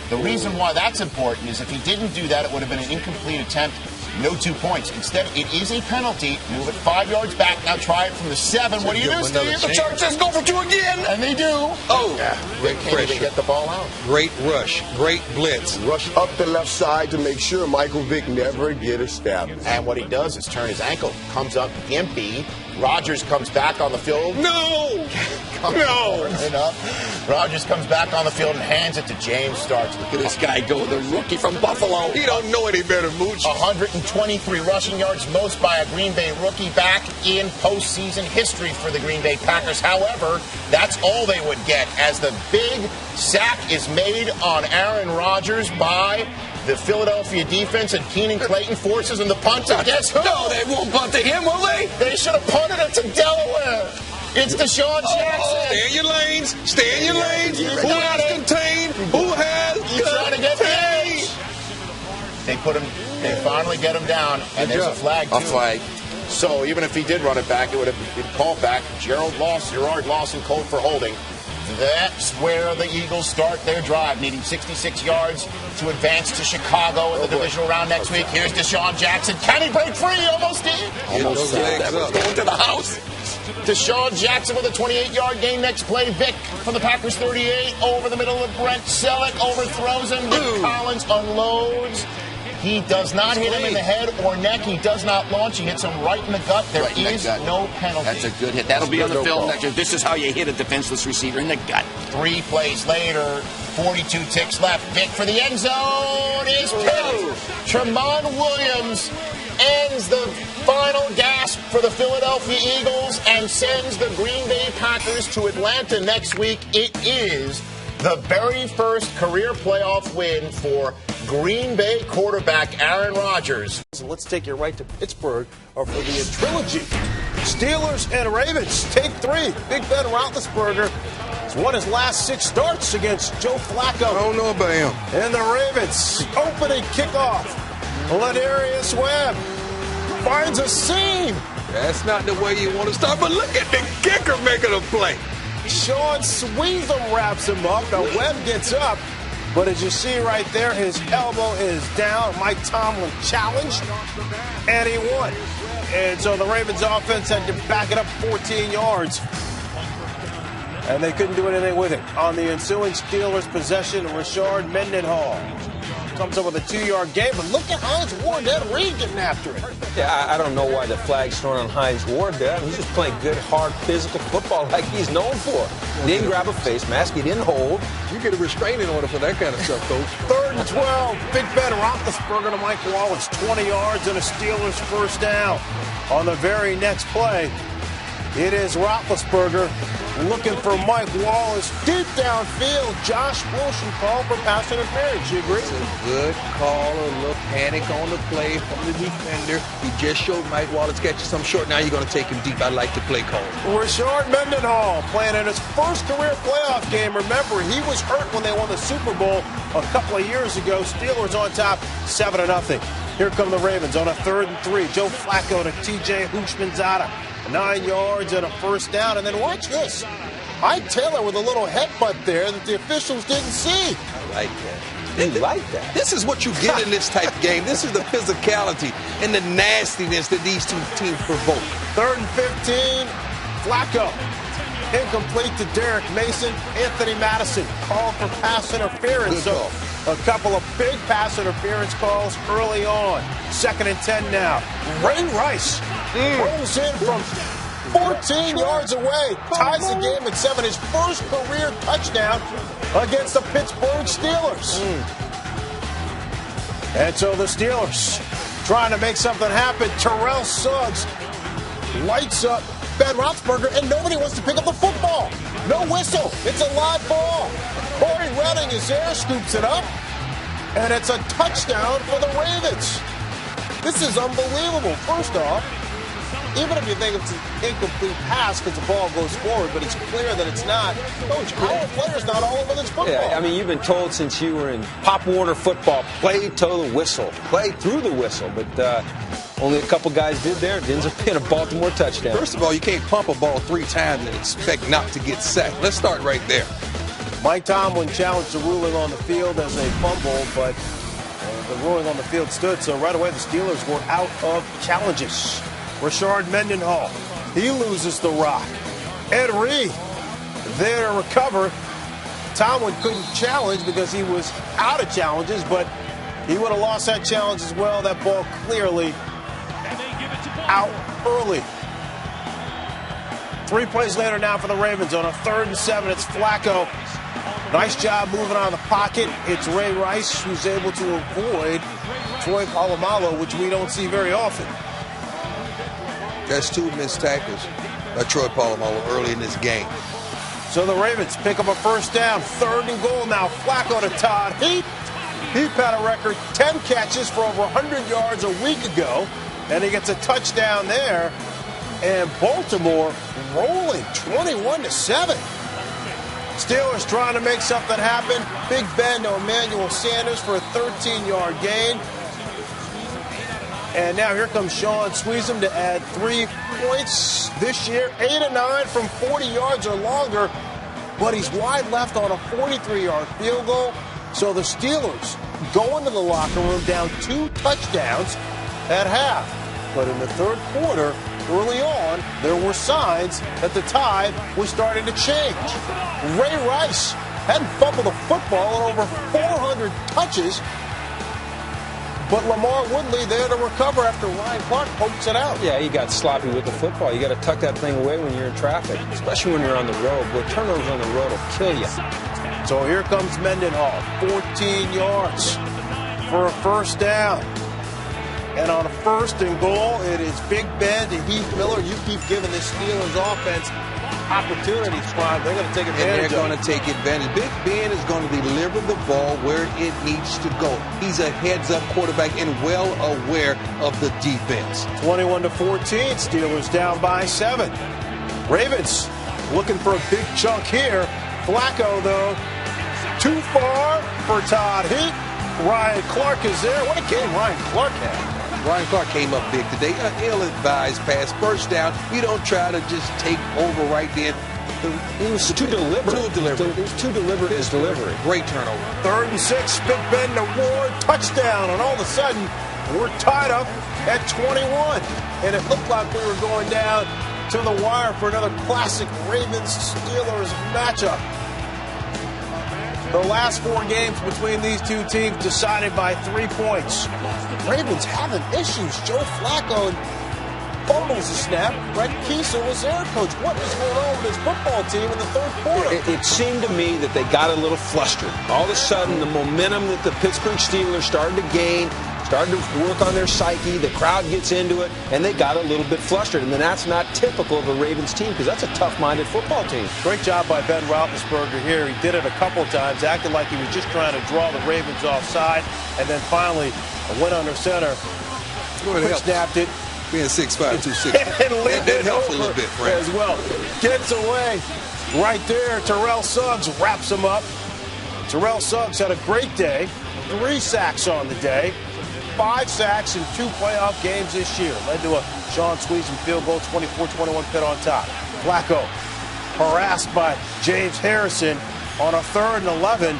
The reason why that's important is if he didn't do that, it would have been an incomplete attempt. No 2 points. Instead, it is a penalty. Move it 5 yards back. Now try it from the 7. What do you do, Steve? The chart says go for 2 again. And they do. Oh, They can't even get the ball out. Great rush. Great blitz. Rush up the left side to make sure Michael Vick never get established. And what he does is turn his ankle. Comes up gimpy. Rodgers comes back on the field. No! Rodgers comes back on the field and hands it to James Starks. Look at this guy go, the rookie from Buffalo. He don't know any better, Mooch. 123 rushing yards, most by a Green Bay rookie back in postseason history for the Green Bay Packers. However, that's all they would get as the big sack is made on Aaron Rodgers by the Philadelphia defense, and Keenan Clayton forces him to punt. And guess who? No, they won't punt to him, will they? They should have punted it to Delaware. It's Deshaun Jackson. Stay in your lanes. Stay in your lanes. You Who got has it. contained? Who has You trying to get the edge? They put him. They finally get him down, and there's a flag too. A flag. So even if he did run it back, it would have been called back. Gerard Lawson called for holding. That's where the Eagles start their drive, needing 66 yards to advance to Chicago in the divisional round next week. Here's Deshaun Jackson. Can he break free? Almost did. Almost That was going to the house. Deshaun Jackson with a 28-yard gain. Next play, Vick from the Packers 38 over the middle of Brent Selleck. Overthrows him. Nick Collins unloads. He does not hit him in the head or neck. He does not launch. He hits him right in the gut. There is no penalty. That's a good hit. That'll be on the film next year. This is how you hit a defenseless receiver in the gut. 3 plays later, 42 ticks left. Vick for the end zone is picked. Tremont Williams ends the final gasp for the Philadelphia Eagles and sends the Green Bay Packers to Atlanta next week. It is the very first career playoff win for Green Bay quarterback Aaron Rodgers. So let's take you right to Pittsburgh for the trilogy. Steelers and Ravens, take 3. Big Ben Roethlisberger has won his last 6 starts against Joe Flacco. I don't know about him. And the Ravens, opening kickoff. Ladarius Webb finds a seam. That's not the way you want to start, but look at the kicker making a play. Sean Sweetham wraps him up. Now Webb gets up, but as you see right there, his elbow is down. Mike Tomlin challenged, and he won. And so the Ravens offense had to back it up 14 yards. And they couldn't do anything with it. On the ensuing Steelers possession, Rashard Mendenhall comes up with a 2-yard gain, but look at Hines Ward, that Reed getting after it. Yeah, I don't know why the flag's thrown on Hines Ward there. I mean, he's just playing good, hard, physical football like he's known for. He didn't grab a face mask. He didn't hold. You get a restraining order for that kind of stuff, Coach. 3rd and 12. Big Ben Roethlisberger to Mike Wallace. 20 yards and a Steelers first down. On the very next play, it is Roethlisberger looking for Mike Wallace deep downfield. Josh Wilson called for pass interference. You agree? It's a good call, a little panic on the play from the defender. He just showed Mike Wallace catching some short. Now you're going to take him deep. I like the play call. Rashard Mendenhall playing in his first career playoff game. Remember, he was hurt when they won the Super Bowl a couple of years ago. Steelers on top, 7-0. Here come the Ravens on a 3rd and 3. Joe Flacco to T.J. Houshmandzadeh. 9 yards and a first down. And then watch this. Ike Taylor with a little headbutt there that the officials didn't see. I like that. He liked that. This is what you get in this type of game. This is the physicality and the nastiness that these two teams provoke. 3rd and 15. Flacco. Incomplete to Derek Mason. Anthony Madison called for pass interference. Good call. So a couple of big pass interference calls early on. 2nd and 10 now. Ray Rice rolls in from 14 yards away. Ties the game at 7. His first career touchdown against the Pittsburgh Steelers. And so the Steelers trying to make something happen. Terrell Suggs lights up Ben Roethlisberger, and nobody wants to pick up the football. No whistle. It's a live ball. Corey Redding is there, scoops it up, and it's a touchdown for the Ravens. This is unbelievable. First off, even if you think it's an incomplete pass because the ball goes forward, but it's clear that it's not, Coach, our player's not all over this football. Yeah, I mean, you've been told since you were in Pop Warner football, play to the whistle, play through the whistle, but only a couple guys did there. It ends up being a Baltimore touchdown. First of all, you can't pump a ball 3 times and expect not to get sacked. Let's start right there. Mike Tomlin challenged the ruling on the field as a fumble, but the ruling on the field stood, so right away the Steelers were out of challenges. Rashard Mendenhall, he loses the rock. Ed Reed there to recover. Tomlin couldn't challenge because he was out of challenges, but he would have lost that challenge as well. That ball clearly out early. 3 plays later now for the Ravens on a 3rd and 7. It's Flacco. Nice job moving out of the pocket. It's Ray Rice who's able to avoid Troy Polamalu, which we don't see very often. That's 2 missed tackles by Troy Polamalu early in this game. So the Ravens pick up a first down. 3rd and goal now. Flacco to Todd Heap. Heap had a record 10 catches for over 100 yards a week ago, and he gets a touchdown there. And Baltimore rolling 21-7. Steelers trying to make something happen. Big Ben to Emmanuel Sanders for a 13-yard gain. And now here comes Sean Sweezum to add 3 points this year. 8 of 9 from 40 yards or longer. But he's wide left on a 43-yard field goal. So the Steelers go into the locker room down 2 touchdowns at half. But in the 3rd quarter, early on, there were signs that the tide was starting to change. Ray Rice hadn't fumbled a football in over 400 touches. But Lamar Woodley there to recover after Ryan Clark pokes it out. Yeah, he got sloppy with the football. You got to tuck that thing away when you're in traffic, especially when you're on the road. But turnovers on the road will kill you. So here comes Mendenhall, 14 yards for a first down. And on a 1st and goal, it is Big Ben to Heath Miller. You keep giving this Steelers offense opportunities, Prime. They're going to take advantage of it. They're going to take advantage. Big Ben is going to deliver the ball where it needs to go. He's a heads-up quarterback and well aware of the defense. 21-14, Steelers down by 7. Ravens looking for a big chunk here. Flacco, though, too far for Todd Heap. Ryan Clark is there. What a game Ryan Clark had. Ryan Clark came up big today. An ill-advised pass. First down. You don't try to just take over right then. He was too deliberate. He was too deliberate in his delivery. Great turnover. 3rd and 6. Big Ben to Ward. Touchdown. And all of a sudden, we're tied up at 21. And it looked like we were going down to the wire for another classic Ravens-Steelers matchup. The last 4 games between these 2 teams decided by 3 points. Ravens having issues. Joe Flacco fumbles the snap. Brett Kiesel was there, Coach. What is going on with this football team in the 3rd quarter? It seemed to me that they got a little flustered. All of a sudden, the momentum that the Pittsburgh Steelers started to gain, started to work on their psyche, the crowd gets into it, and they got a little bit flustered. And then that's not typical of a Ravens team because that's a tough-minded football team. Great job by Ben Roethlisberger here. He did it a couple times, acted like he was just trying to draw the Ravens offside, and then finally went under center. Snapped it. Being 6'5", 260. That helps a little bit, Frank. As well. Gets away. Right there, Terrell Suggs wraps him up. Terrell Suggs had a great day. 3 sacks on the day. 5 sacks in 2 playoff games this year. Led to a Sean Sweezum field goal, 24-21 pit on top. Flacco harassed by James Harrison on a 3rd and 11.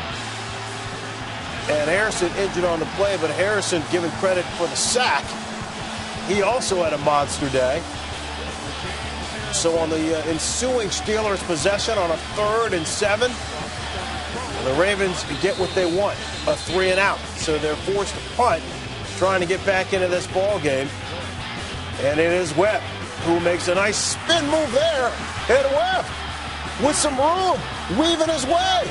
And Harrison injured on the play, but Harrison given credit for the sack. He also had a monster day. So on the ensuing Steelers possession on a 3rd and 7, the Ravens get what they want, a 3 and out. So they're forced to punt, trying to get back into this ball game. And it is Webb who makes a nice spin move there. And Webb with some room, weaving his way.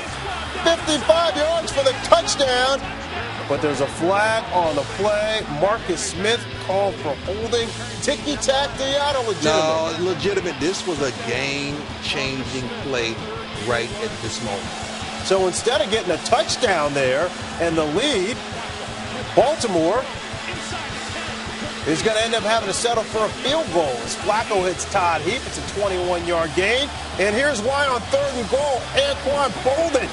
55 yards for the touchdown. but there's a flag on the play. Marcus Smith called for holding. Ticky-tack, Deion, or legitimate? No, legitimate. This was a game-changing play right at this moment. So instead of getting a touchdown there and the lead, Baltimore is going to end up having to settle for a field goal as Flacco hits Todd Heap. It's a 21-yard gain. And here's why on 3rd and goal, Anquan Bolden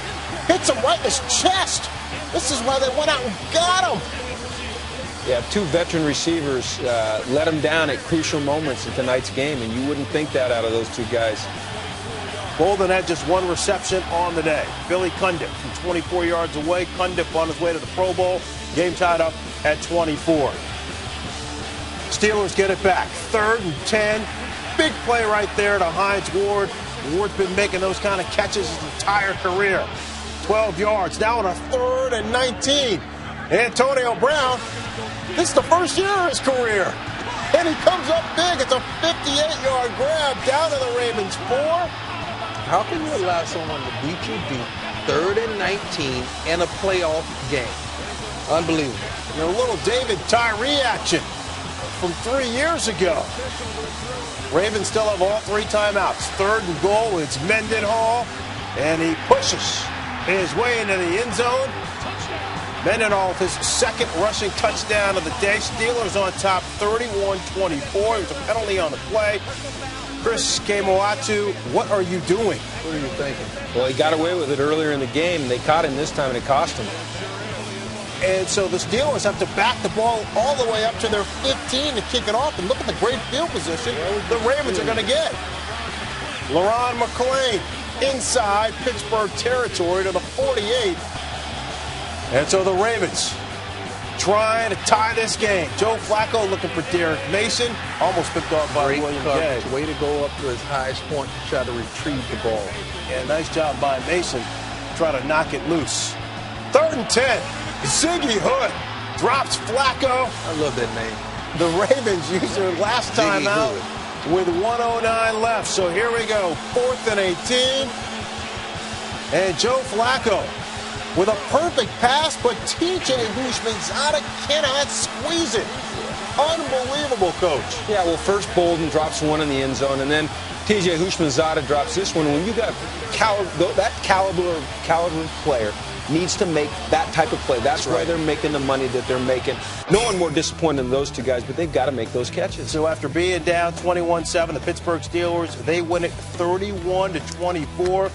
hits him right in his chest. This is why they went out and got him. Yeah, 2 veteran receivers let him down at crucial moments in tonight's game, and you wouldn't think that out of those 2 guys. Bolden had just 1 reception on the day. Billy Cundiff from 24 yards away. Cundiff on his way to the Pro Bowl. Game tied up at 24. Steelers get it back. 3rd and 10. Big play right there to Hines Ward. Ward's been making those kind of catches his entire career. 12 yards. Now on a 3rd and 19. Antonio Brown, this is the first year of his career. And he comes up big. It's a 58-yard grab down to the Ravens 4. How can you allow someone to beat you deep, 3rd and 19, in a playoff game? Unbelievable. You know, a little David Tyree action from 3 years ago. Ravens still have all 3 timeouts. 3rd and goal, it's Mendenhall, and he pushes his way into the end zone. Mendenhall with his 2nd rushing touchdown of the day. Steelers on top 31-24. It was a penalty on the play. Chris Kemoatu, what are you doing? What are you thinking? Well, he got away with it earlier in the game, and they caught him this time, and it cost him. And so the Steelers have to back the ball all the way up to their 15 to kick it off. And look at the great field position the Ravens are going to get. LaRon McClain inside Pittsburgh territory to the 48. And so the Ravens trying to tie this game. Joe Flacco looking for Derek Mason. Almost picked off by William Gay. Way to go up to his highest point to try to retrieve the ball. Yeah, nice job by Mason. Try to knock it loose. 3rd and 10. Ziggy Hood drops Flacco. I love that name. The Ravens used their last time out with 1:09 left. So here we go. 4th and 18. And Joe Flacco with a perfect pass, but TJ Houshmandzadeh cannot squeeze it. Unbelievable, Coach. Yeah, well, first Bolden drops one in the end zone, and then TJ Houshmandzadeh drops this one. When you got that caliber player needs to make that type of play. That's why they're making the money that they're making. No one more disappointed than those 2 guys, but they've got to make those catches. So after being down 21-7, the Pittsburgh Steelers, they win it 31-24.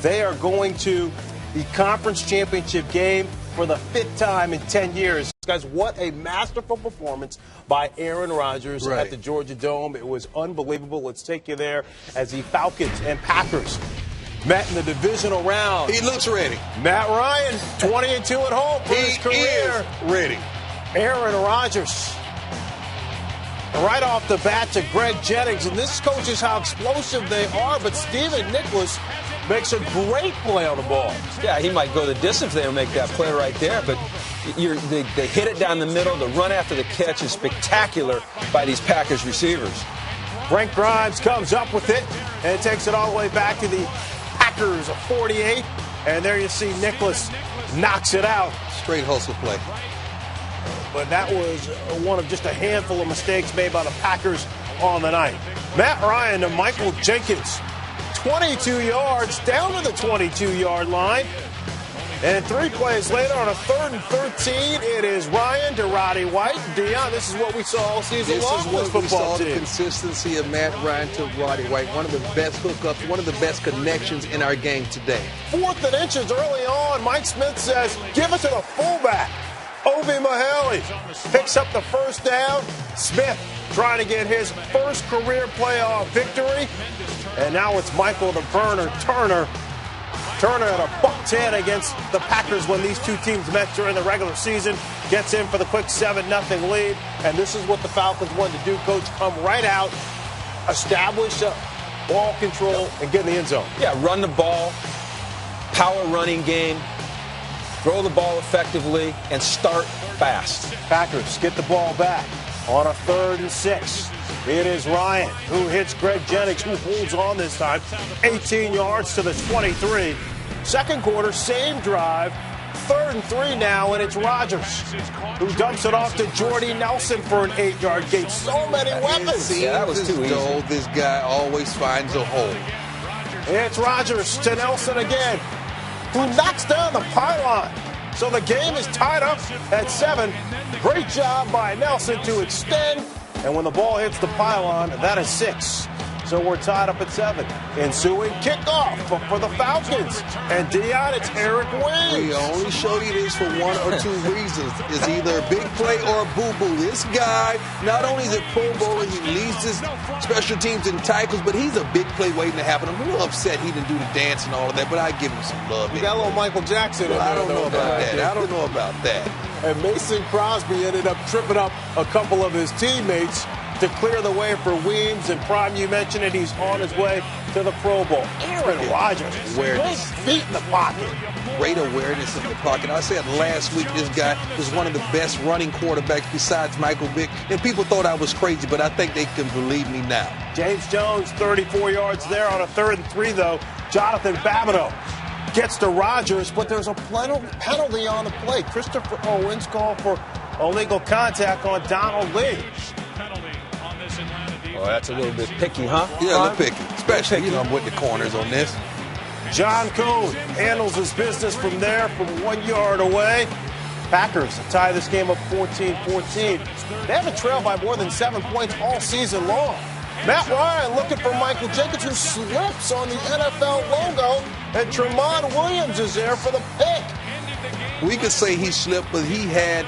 They are going to the conference championship game for the 5th time in 10 years. Guys, what a masterful performance by Aaron Rodgers at the Georgia Dome. It was unbelievable. Let's take you there as the Falcons and Packers met in the divisional round. He looks ready. Matt Ryan, 20-2 at home for his career. Is ready. Aaron Rodgers, right off the bat to Greg Jennings. And this coaches how explosive they are, but Steven Nicholas makes a great play on the ball. Yeah, he might go the distance there and make that play right there, but they hit it down the middle. The run after the catch is spectacular by these Packers receivers. Brent Grimes comes up with it and takes it all the way back to the Packers, a 48. And there you see Nicholas knocks it out. Straight hustle play. But that was one of just a handful of mistakes made by the Packers on the night. Matt Ryan to Michael Jenkins. 22 yards down to the 22-yard line. And 3 plays later on a 3rd and 13, it is Ryan to Roddy White. Deion, this is what we saw all season long. This is what we saw, the consistency of Matt Ryan to Roddy White. One of the best hookups, one of the best connections in our game today. 4th and inches early on. Mike Smith says, give it to the fullback. Obi Mahaley picks up the 1st down. Smith trying to get his first career playoff victory. And now it's Michael the Burner Turner. Turner at a $110 against the Packers when these 2 teams met during the regular season. Gets in for the quick 7-0 lead. And this is what the Falcons wanted to do, Coach. Come right out, establish ball control, and get in the end zone. Yeah, run the ball, power running game, throw the ball effectively, and start fast. Packers get the ball back on a 3rd and 6. It is Ryan who hits Greg Jennings, who holds on this time. 18 yards to the 23. Second quarter, same drive. 3rd and 3 now, and it's Rodgers who dumps it off to Jordy Nelson for an 8-yard gain. So many weapons. That was too easy. This guy always finds a hole. It's Rodgers to Nelson again, who knocks down the pylon. So the game is tied up at 7. Great job by Nelson to extend. And when the ball hits the pylon, that is 6. So we're tied up at 7. Ensuing kickoff for the Falcons. And Dion, it's Eric Williams. We only showed you this for 1 or 2 reasons. It's either a big play or a boo-boo. This guy, not only is a Pro Bowler, he leads his special teams in tackles, but he's a big play waiting to happen. I'm a little upset he didn't do the dance and all of that, but I give him some love. You got a little Michael Jackson in there. I don't know about that. I don't know about that. And Mason Crosby ended up tripping up a couple of his teammates to clear the way for Weems. And Prime, you mentioned it, he's on his way to the Pro Bowl. Aaron Rodgers, great feet in the pocket. Great awareness in the pocket. I said last week this guy was one of the best running quarterbacks besides Michael Vick. And people thought I was crazy, but I think they can believe me now. James Jones, 34 yards there on a 3rd and 3, though. Jonathan Babineau gets to Rodgers, but there's a penalty on the play. Christopher Owens called for illegal contact on Donald Lee. Oh, that's a little bit picky, huh? Yeah, a little picky. Especially, you know, I'm with the corners on this. John Kuhn handles his business from there, from 1 yard away. Packers tie this game up 14-14. They have a trail by more than 7 points all season long. Matt Ryan looking for Michael Jenkins, who slips on the NFL logo, and Tramon Williams is there for the pick. We could say he slipped, but he had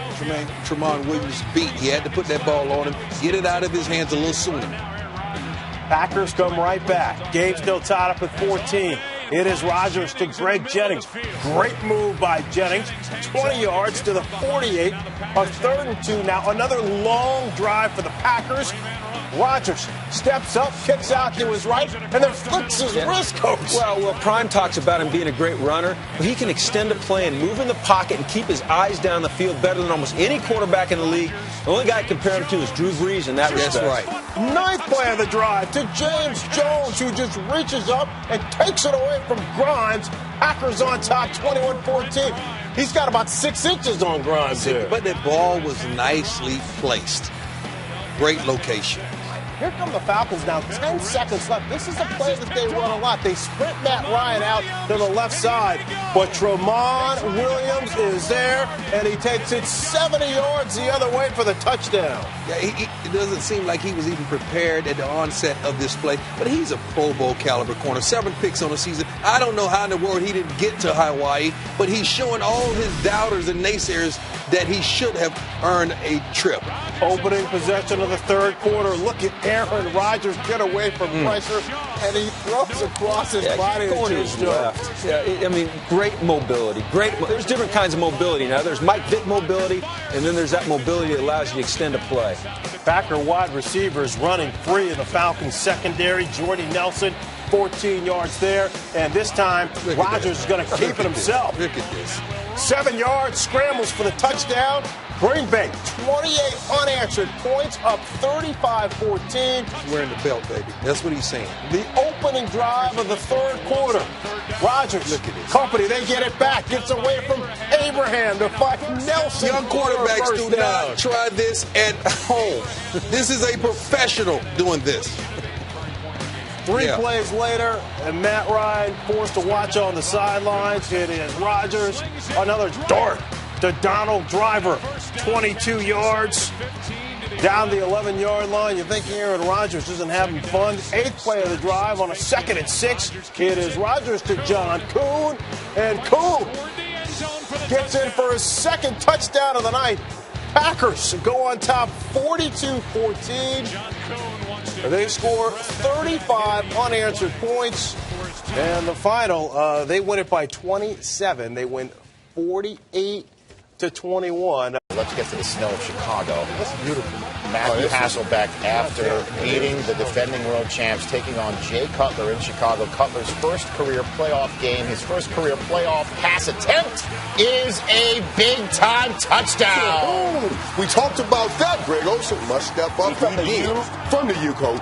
Tramon Williams beat. He had to put that ball on him, get it out of his hands a little sooner. Packers come right back. Game still tied up at 14. It is Rodgers to Greg Jennings. Great move by Jennings. 20 yards to the 48. A 3rd and 2 now. Another long drive for the Packers. Rodgers steps up, kicks out to his right, and then flicks his wrist, Coach. Well, Prime talks about him being a great runner, but he can extend a play and move in the pocket and keep his eyes down the field better than almost any quarterback in the league. The only guy I compare him to is Drew Brees in that respect. That's right. 9th play of the drive to James Jones, who just reaches up and takes it away from Grimes. Packers on top, 21-14. He's got about 6 inches on Grimes here. But that ball was nicely placed. Great location. Here come the Falcons now, 10 seconds left. This is a play that they run a lot. They sprint Matt Ryan out to the left side, but Tramon Williams is there, and he takes it 70 yards the other way for the touchdown. Yeah, it doesn't seem like he was even prepared at the onset of this play, but he's a Pro Bowl caliber corner. 7 picks on the season. I don't know how in the world he didn't get to Hawaii, but he's showing all his doubters and naysayers that he should have earned a trip. Opening possession of the 3rd quarter. Look at Aaron Rodgers get away from pressure, and he throws across his body going to his left. Yeah, I mean, great mobility. There's different kinds of mobility now. There's Mike Vick mobility, and then there's that mobility that allows you to extend a play. Packer wide receivers running free in the Falcons secondary. Jordy Nelson, 14 yards there, and this time Rodgers is going to keep it himself. Look at this. 7 yards, scrambles for the touchdown. Green Bay, 28 unanswered points, up 35-14. Wearing the belt, baby. That's what he's saying. The opening drive of the 3rd quarter. Rodgers, company, they get it back. Gets away from Abraham to find Nelson. Young quarterbacks do not try this at home. This is a professional doing this. 3 plays later, and Matt Ryan forced to watch on the sidelines. It is Rodgers, another dart to Donald Driver, 22 yards down the 11-yard line. You think Aaron Rodgers isn't having fun? 8th play of the drive on a 2nd and 6. It is Rodgers to John Kuhn, and Kuhn gets in for his 2nd touchdown of the night. Packers go on top 42-14. They score 35 unanswered points. And the final, they win it by 27. They win 48-21. Let's get to the snow of Chicago. That's beautiful. Matthew Hasselbeck, after beating the defending world champs, taking on Jay Cutler in Chicago. Cutler's first career playoff game, his first career playoff pass attempt is a big-time touchdown. We talked about that, Greg Olsen must step up. From the U, Coach.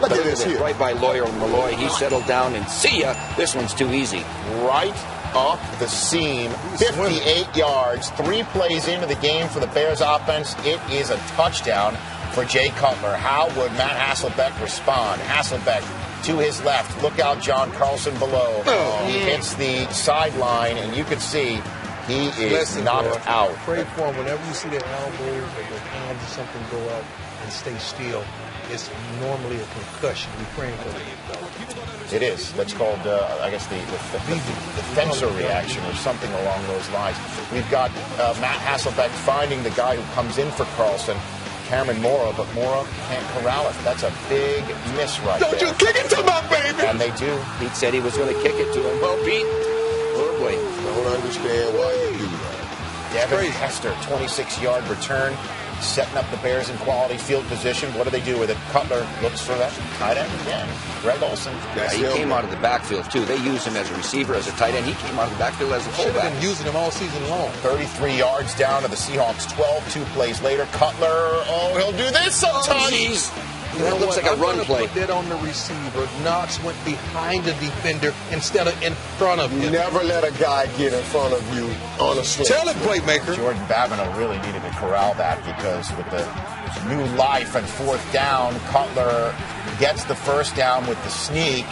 Look at this here. Right by Lawyer Malloy. He settled down and see ya. This one's too easy. Right up the seam, 58 yards, 3 plays into the game for the Bears offense. It is a touchdown for Jay Cutler. How would Matt Hasselbeck respond? Hasselbeck to his left. Look out, John Carlson below. He hits the sideline, and you can see he is knocked out. Pray for him. Whenever you see their elbows or their hands or something go up and stay still, it's normally a concussion. We're praying for them. It is. That's called, I guess, the fencer reaction or something along those lines. We've got Matt Hasselbeck finding the guy who comes in for Carlson, Cameron Mora, but Mora can't corral it. That's a big miss right there. Don't you kick it to my baby! And they do. Pete said he was going to kick it to him. Well, Pete, oh boy. I don't understand why you do that. Devin Hester, 26-yard return, setting up the Bears in quality field position. What do they do with it? Cutler looks for that tight end again. Greg Olsen. He came out of the backfield, too. They used him as a receiver, as a tight end. He came out of the backfield as a Should fullback. have been using him all season long. 33 yards down to the Seahawks, 12, 2 plays later. Cutler, he'll do this sometimes. That looks like a run play. Put that on the receiver. Knox went behind the defender instead of in front of him. Never let a guy get in front of you on a slant. Tell him, playmaker. Jordan Babineau really needed to corral that because with the new life and 4th down, Cutler gets the 1st down with the sneak,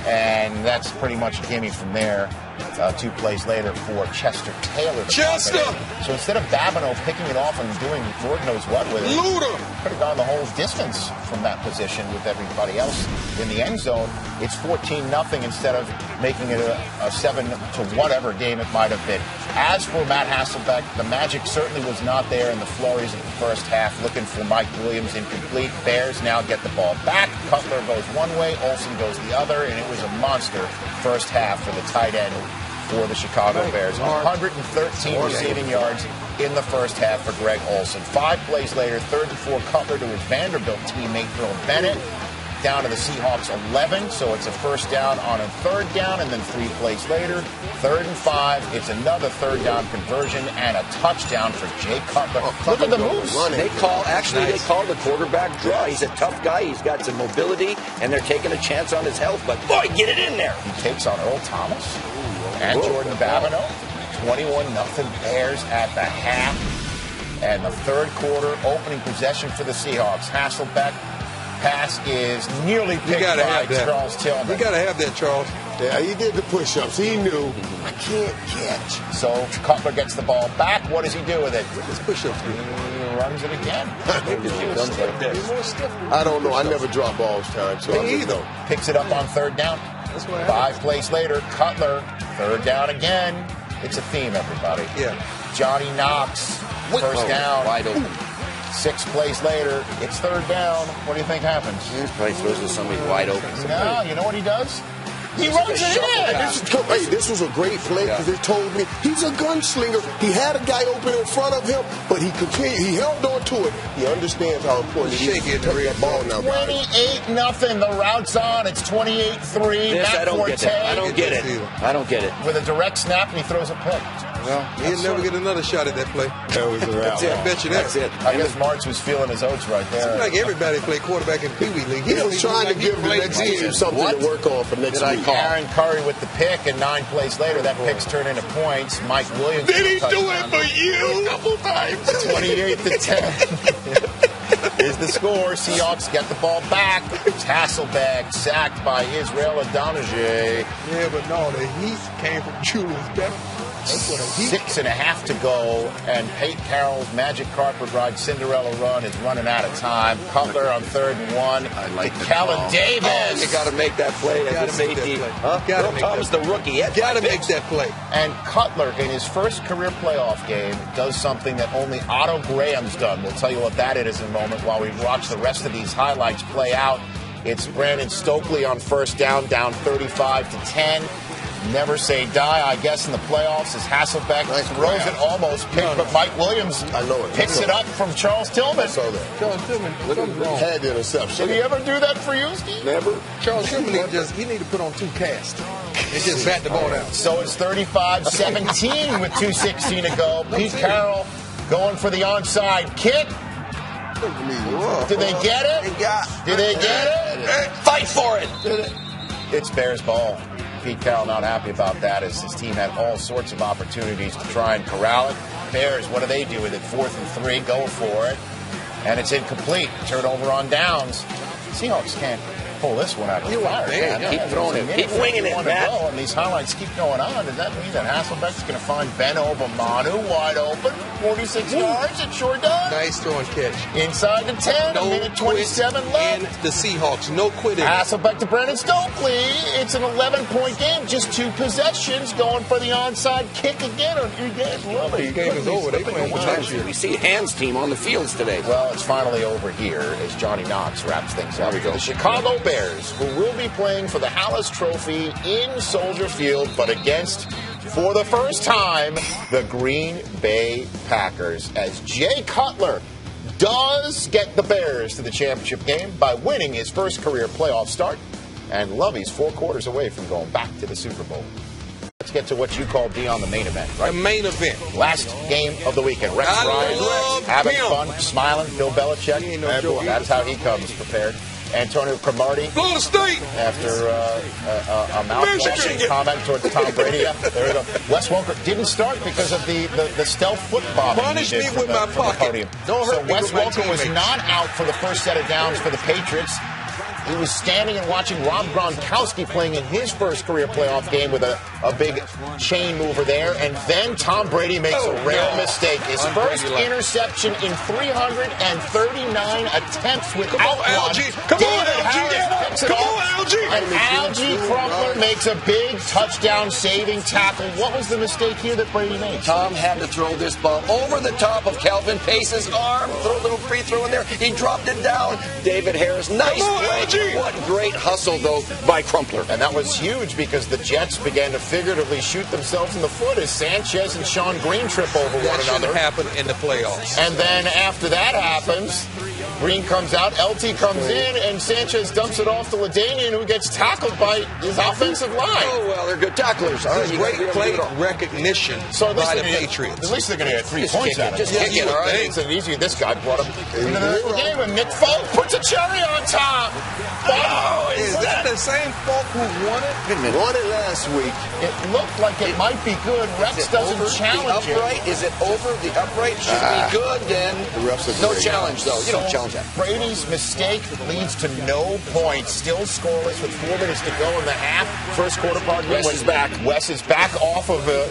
and that's pretty much a gimme from there. 2 plays later for Chester Taylor. Chester! So instead of Babineau picking it off and doing Lord knows what with it, could have gone the whole distance from that position with everybody else in the end zone. It's 14-0 instead of making it a 7-whatever game it might have been. As for Matt Hasselbeck, the magic certainly was not there in the flurries of the first half. Looking for Mike Williams incomplete. Bears now get the ball back. Cutler goes one way, Olsen goes the other, and it was a monster first half for the tight end for the Chicago Bears. 113 receiving yards in the first half for Greg Olsen. 5 plays later, 3rd and 4, Cutler to his Vanderbilt teammate, Bill Bennett, down to the Seahawks 11, so it's a 1st down on a 3rd down, and then 3 plays later, 3rd and 5, it's another 3rd down conversion and a touchdown for Jay Cutler. Look at the moves. They call the quarterback draw. He's a tough guy. He's got some mobility, and they're taking a chance on his health, but boy, get it in there. He takes on Earl Thomas and Jordan Babineau. 21-0 Bears at the half. And the 3rd quarter opening possession for the Seahawks. Hasselbeck pass is nearly picked by Charles Tillman. You got to have that, Charles. Yeah, he did the push-ups. He knew, I can't catch. So Cutler gets the ball back. What does he do with it? His push-ups. He runs it again. I don't know. I never drop balls time. So Me either. Picks it up on 3rd down. 5 plays later, Cutler, 3rd down again. It's a theme, everybody. Yeah. Johnny Knox, 1st down. Wide open. 6 plays later, it's 3rd down. What do you think happens? He probably throws to somebody wide open. No, you know what he does? He runs it in. This was a great play because it told me he's a gunslinger. He had a guy open in front of him, but he continued. He held on to it. He understands how important it is to take that ball now. 28-0. The route's on. It's 28-3. I don't get it. I don't get it. With a direct snap, and he throws a pick. Well, he'll never get another shot at that play. That was a wrap. That's it. I bet you that. That's it. I guess March was feeling his oats right there. Seems like everybody play quarterback in Pee Wee League. He was trying to give the next team something to work on for next week. Aaron Curry with the pick, and 9 plays later, that pick's turned into points. Mike Williams. Did he do it for you? A couple times. 28-10 is the score. Seahawks get the ball back. It's Hasselbeck sacked by Israel Adonijah. Yeah, but no, the heat came from Julius Beck. 6.5 to go, and Pete Carroll's Magic Carpet Ride Cinderella run is running out of time. Cutler on 3rd and 1. I like the Kellen call. Davis. Oh, you got to make that play as a safety. Earl Thomas, the rookie. Got to make that play. And Cutler, in his first career playoff game, does something that only Otto Graham's done. We'll tell you what that is in a moment while we watch the rest of these highlights play out. It's Brandon Stokely on 1st down 35-10. Never say die, I guess, in the playoffs as Hasselbeck throws it almost picked, but Mike Williams picks it up from Charles Tillman. Charles Tillman had the interception. Did he ever do that for you, Steve? Never. Charles Tillman he need to put on 2 casts and just bat the ball down. So it's 35-17 with 2:16 to go. Pete Carroll going for the onside kick. Did they get it? Did they get it? Fight for it. It's Bears ball. Pete Carroll not happy about that, as his team had all sorts of opportunities to try and corral it. Bears, what do they do with it? 4th and 3, go for it. And it's incomplete. Turnover on downs. Seahawks can't pull this one out of the fire. Keep throwing it. Keep winging it, Matt. And these highlights keep going on. Does that mean that Hasselbeck's going to find Ben Obamanu wide open? 46 yards? It sure does. Nice throwing catch. Inside the 10, a minute 27 left. And the Seahawks, no quitting. Hasselbeck to Brendan Stokely. It's an 11-point game, just 2 possessions, going for the onside kick again. The game is over. They playing last year. We see Hans' team on the fields today. Well, it's finally over here as Johnny Knox wraps things up. The Chicago Bears, who will be playing for the Hallis Trophy in Soldier Field, but against, for the first time, the Green Bay Packers, as Jay Cutler does get the Bears to the championship game by winning his first career playoff start, and Lovey's 4 quarters away from going back to the Super Bowl. Let's get to what you call, Dion, the main event, right? The main event. Last game of the weekend. Rex Ryan having fun, smiling. Bill Belichick. That's how he comes prepared. Antonio Cromartie. Florida State. After a mouth-washing comment towards Tom Brady. Yeah, there we go. Wes Welker didn't start because of the stealth foot bombing. Punish me with my pocket. Don't hurt me with my teammates. So Wes Welker was not out for the first set of downs for the Patriots. He was standing and watching Rob Gronkowski playing in his first career playoff game with a big chain mover there. And then Tom Brady makes a rare mistake. His first interception in 339 attempts without one. Come on, Algie. Come on, Algie. And Algie Crumpler makes a big touchdown-saving tackle. What was the mistake here that Brady made? Tom had to throw this ball over the top of Calvin Pace's arm. Throw a little free throw in there. He dropped it down. David Harris, nice play. What great hustle, though, by Crumpler. And that was huge because the Jets began to figuratively shoot themselves in the foot as Sanchez and Sean Green trip over one another. That happened in the playoffs. And then after that happens, Green comes out, LT comes in, and Sanchez dumps it off to LaDainian, who gets tackled by his offensive line. Oh, well, they're good tacklers. All right, great play recognition by the Patriots. At least they're going to get 3 points out of it. Just kick it, all right? It's an easy. This guy brought him into the game, and Nick Folk puts a cherry on top. Oh, is that the same Folk who won it? Won it last week. It looked like it might be good. Rex doesn't challenge it. Upright? Is it over? The upright should be good, then. The refs are no great. challenge, though. You don't challenge that. Brady's mistake leads to no points. Still scoreless with 4 minutes to go in the half. First quarter part. Wes is back. Wes is back off of the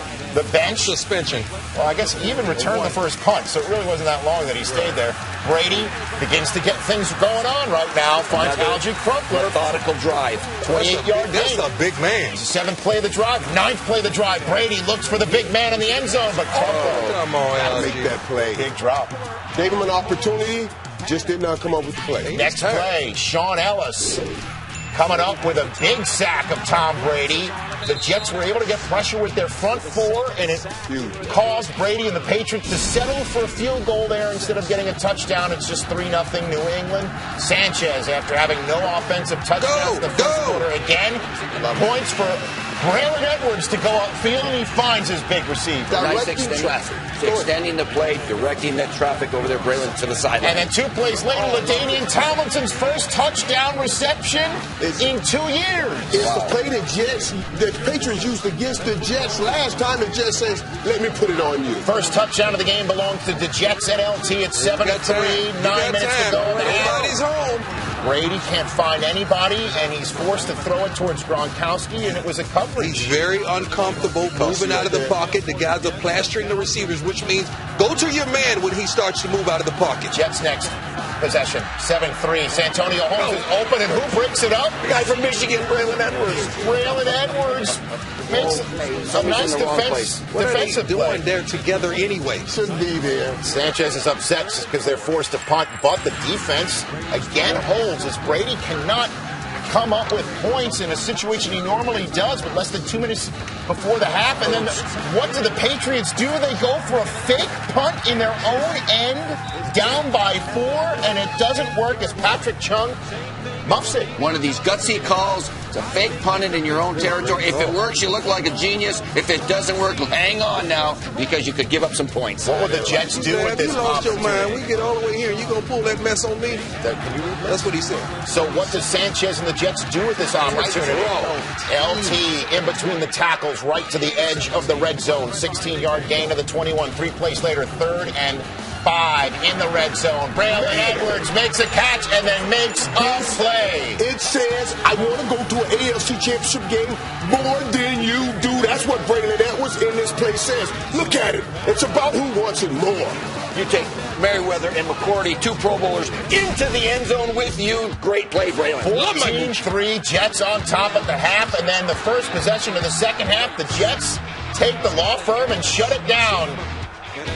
bench. Suspension. Well, I guess he even returned the first punt, so it really wasn't that long that he stayed there. Brady begins to get things going on right now. Finds Algie Crumpler. Methodical drive. 28-yard That's gain. a big man. 7th play of the drive. 9th play of the drive. Brady looks for the big man in the end zone, but Crumpler. Come on, Gotta Algie. make that play. Big drop. Gave him an opportunity, just did not come up with the play. Next play, Sean Ellis coming up with a big sack of Tom Brady. The Jets were able to get pressure with their front 4, and it caused Brady and the Patriots to settle for a field goal there instead of getting a touchdown. It's just 3-0 New England. Sanchez, after having no offensive touchdowns in the first quarter again, points for Braylon Edwards to go upfield, and he finds his big receiver. Nice extending the play, directing that traffic over there, Braylon, to the sideline. And then 2 plays later, LaDainian Tomlinson's first touchdown reception in 2 years. It's the play the Patriots used against the Jets last time. The Jets says, let me put it on you. First touchdown of the game belongs to the Jets at LT. It's 7-3, 9 minutes to go. Everybody's home. Brady can't find anybody, and he's forced to throw it towards Gronkowski, and it was a coverage. He's very uncomfortable moving out of the pocket. The guys are plastering the receivers, which means go to your man when he starts to move out of the pocket. Jets next possession, 7-3. Santonio Holmes is open, and who breaks it up? The guy from Michigan, Braylon Edwards. Braylon Edwards makes a nice defensive What are they play. doing? They're together anyway. Shouldn't be there. Sanchez is upset because they're forced to punt, but the defense again holds as Brady cannot come up with points in a situation he normally does with less than 2 minutes before the half. And then what do the Patriots do? They go for a fake punt in their own end, down by 4, and it doesn't work as Patrick Chung Muffs it. One of these gutsy calls to fake punt it in your own territory. If it works, you look like a genius. If it doesn't work, hang on now, because you could give up some points. What would the Jets do with this You lost your opportunity? mind. We get all the way here, and you going to pull that mess on me? That's what he said. So what does Sanchez and the Jets do with this opportunity? LT in between the tackles, right to the edge of the red zone. 16-yard gain to the 21. 3 plays later, 3rd and 5 in the red zone. Braylon Edwards makes a catch and then makes a play. It says, I want to go to an AFC Championship game more than you do. That's what Braylon Edwards in this play says. Look at it. It's about who wants it more. You take Merriweather and McCourty, 2 Pro Bowlers, into the end zone with you. Great play, Braylon. 14-3, Jets on top at the half, and then the first possession of the second half, the Jets take the law firm and shut it down.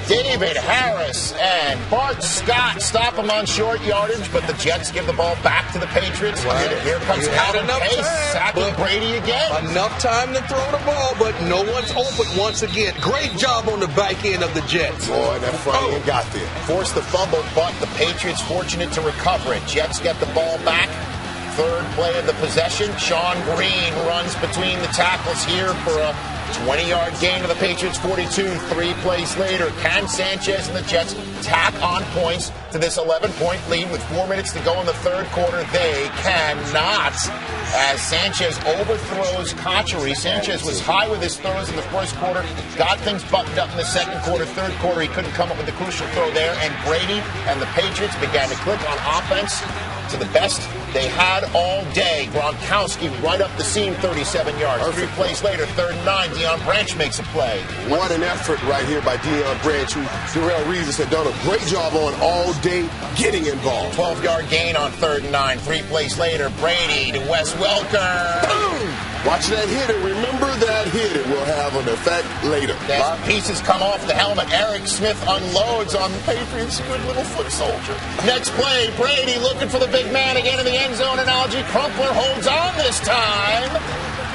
David Harris and Bart Scott stop him on short yardage, but the Jets give the ball back to the Patriots. Wow. Here comes Calvin Pace, sacking Brady again. Enough time to throw the ball, but no one's open once again. Great job on the back end of the Jets. Boy, that front end got there. Forced the fumble, but the Patriots fortunate to recover it. Jets get the ball back. 3rd play of the possession. Sean Green runs between the tackles here for a 20-yard gain to the Patriots, 42. 3 plays later, can Sanchez and the Jets tack on points to this 11-point lead with 4 minutes to go in the 3rd quarter? They cannot, as Sanchez overthrows Cotchery. Sanchez was high with his throws in the 1st quarter, got things buttoned up in the 2nd quarter. 3rd quarter, he couldn't come up with the crucial throw there, and Brady and the Patriots began to click on offense to the best they had all day. Gronkowski right up the seam, 37 yards. 3 plays later, 3rd and 9, Deion Branch makes a play. What an effort right here by Deion Branch, who Darrelle Reeves had done a great job on all day getting involved. 12-yard gain on 3rd and 9. 3 plays later, Brady to Wes Welker. Boom! Watch that hit it. Remember that hit. It will have an effect later. As pieces come off the helmet, Eric Smith unloads on the Patriots. Good little foot soldier. Next play, Brady looking for the big man again in the end zone, and Algie Crumpler holds on this time.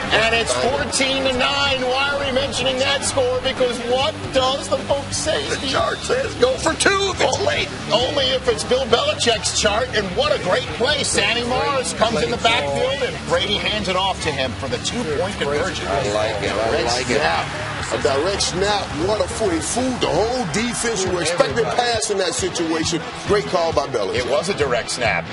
And it's 14-9. Why are we mentioning that score? Because what does the book say? The chart says go for 2 if it's late. Only if it's Bill Belichick's chart. And what a great play. Sammy Morris comes in the backfield, and Brady hands it off to him for the 2-point conversion. I like it. I like it. A direct snap. What a fool. He fooled the whole defense. You were expecting pass in that situation. Great call by Belichick. It was a direct snap.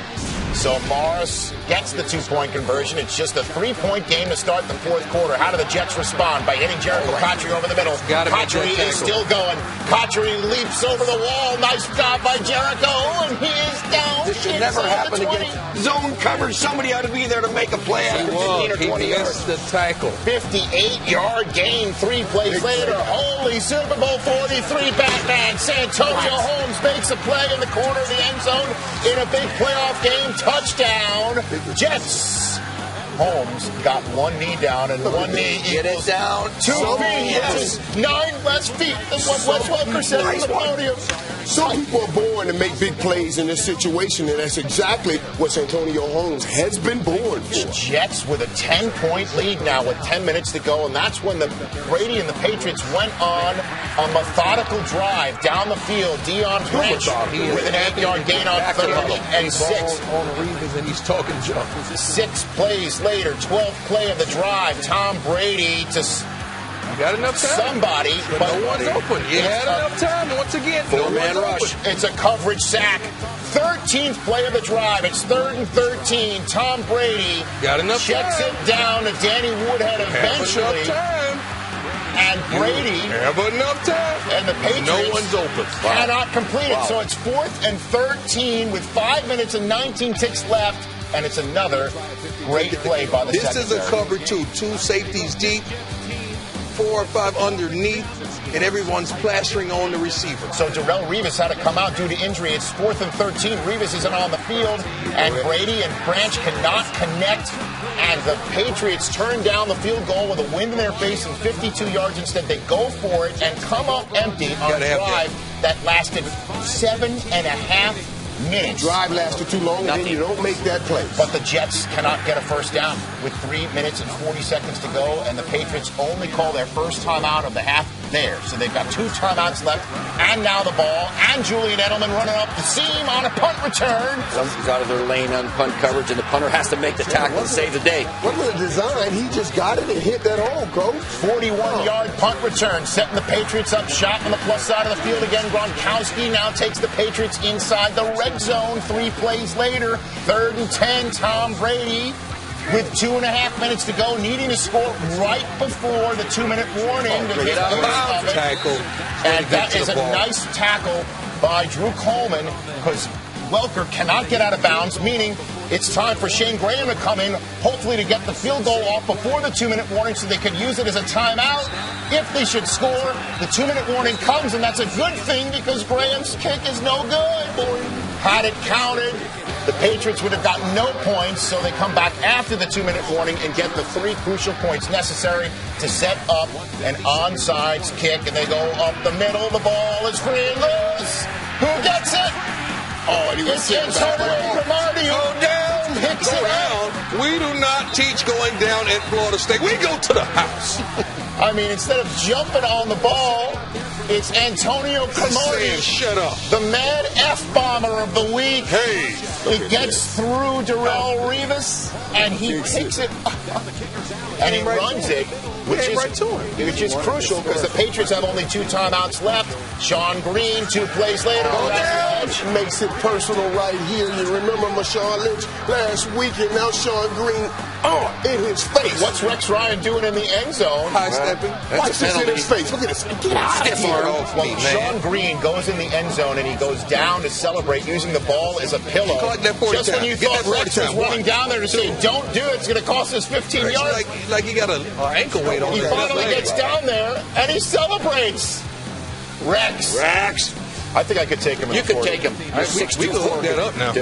So Morris gets the 2-point conversion. It's just a 3-point game to start the 4th quarter. How do the Jets respond? By hitting Jericho Cotchery over the middle. Cotchery is still going. Cotchery leaps over the wall. Nice job by Jericho, and he is down. This should never happen again. Zone coverage. Somebody ought to be there to make a play after 15 or 20 yards. The tackle. 58-yard gain 3 plays later. Holy Super Bowl 43 Batman. Santonio Holmes makes a play in the corner of the end zone in a big playoff game. Touchdown, Jets. Holmes got 1 knee down, and 1 knee Get it down. 2 feet. Yes. 9 less feet than what Wes Welker said on the podium. Some people are born to make big plays in this situation, and that's exactly what Santonio Holmes has been born for. Jets with a 10-point lead now with 10 minutes to go, and that's when the Brady and the Patriots went on a methodical drive down the field. Deion Branch with an 8-yard gain on 3rd and 6. On Reeves, and he's talking junk. 6 plays later, 12th play of the drive. Tom Brady to Got enough time. somebody, but no one's open. You had enough time. Once again, Four-man rush. It's a coverage sack. 13th play of the drive. It's 3rd and 13. Tom Brady got enough checks time. it down to Danny Woodhead eventually. Have enough time. And Brady Have enough time. and the Patriots No one's open. cannot complete it. So it's 4th and 13 with 5 minutes and 19 ticks left. And it's another great play by the This secondary. is a cover 2. 2 safeties deep, 4 or 5 underneath, and everyone's plastering on the receiver. So Darrelle Reeves had to come out due to injury. It's 4th and 13. Reeves isn't on the field, and Brady and Branch cannot connect. And the Patriots turn down the field goal with a wind in their face and 52 yards. Instead, they go for it and come up empty on a drive that lasted 7.5 minutes. Drive lasted too long, and then you don't make that play. But the Jets cannot get a first down with 3 minutes and 40 seconds to go, and the Patriots only call their first timeout of the half there. So they've got 2 timeouts left, and now the ball, and Julian Edelman running up the seam on a punt return. Somebody's out of their lane on punt coverage, and the punter has to make the tackle and save the day. What was the design? He just got it and hit that hole, Coach. 41-yard punt return, setting the Patriots up, shot on the plus side of the field again. Gronkowski now takes the Patriots inside the red zone. 3 plays later, 3rd and 10, Tom Brady with 2.5 minutes to go, needing to score right before the 2-minute warning to get out of it. Tackle. And that is a nice tackle by Drew Coleman, because Welker cannot get out of bounds, meaning it's time for Shane Graham to come in, hopefully to get the field goal off before the 2-minute warning so they could use it as a timeout. If they should score, the 2-minute warning comes, and that's a good thing because Graham's kick is no good. Had it counted, the Patriots would have gotten no points, so they come back after the 2-minute warning and get the 3 crucial points necessary to set up an onside kick, and they go up the middle. The ball is free and loose. Who gets it? Oh, It's Antonio Cromartie who down, picks it out. We do not teach going down at Florida State. We go to the house. I mean, instead of jumping on the ball, it's Antonio Cromartie, Shut up. the mad F-bomber of the week. Hey. He gets through Darrelle Revis, and he picks it up, and he runs it, which is crucial because the Patriots have only 2 timeouts left. Sean Green, 2 plays later. Makes it personal right here. You remember Marshawn Lynch last week, and now Sean Green in his face. What's Rex Ryan doing in the end zone? High stepping. Watch this in his face. Look at this. Get out of here. Well, Sean Green goes in the end zone, and he goes down to celebrate using the ball as a pillow. Just when you thought Rex was running down there to say, don't do it, it's going to cost us 15 yards. Like he got an ankle weight on He there. finally gets down there, and he celebrates. Rex. I think I could take him in You the could 40. take him. We can look that up now.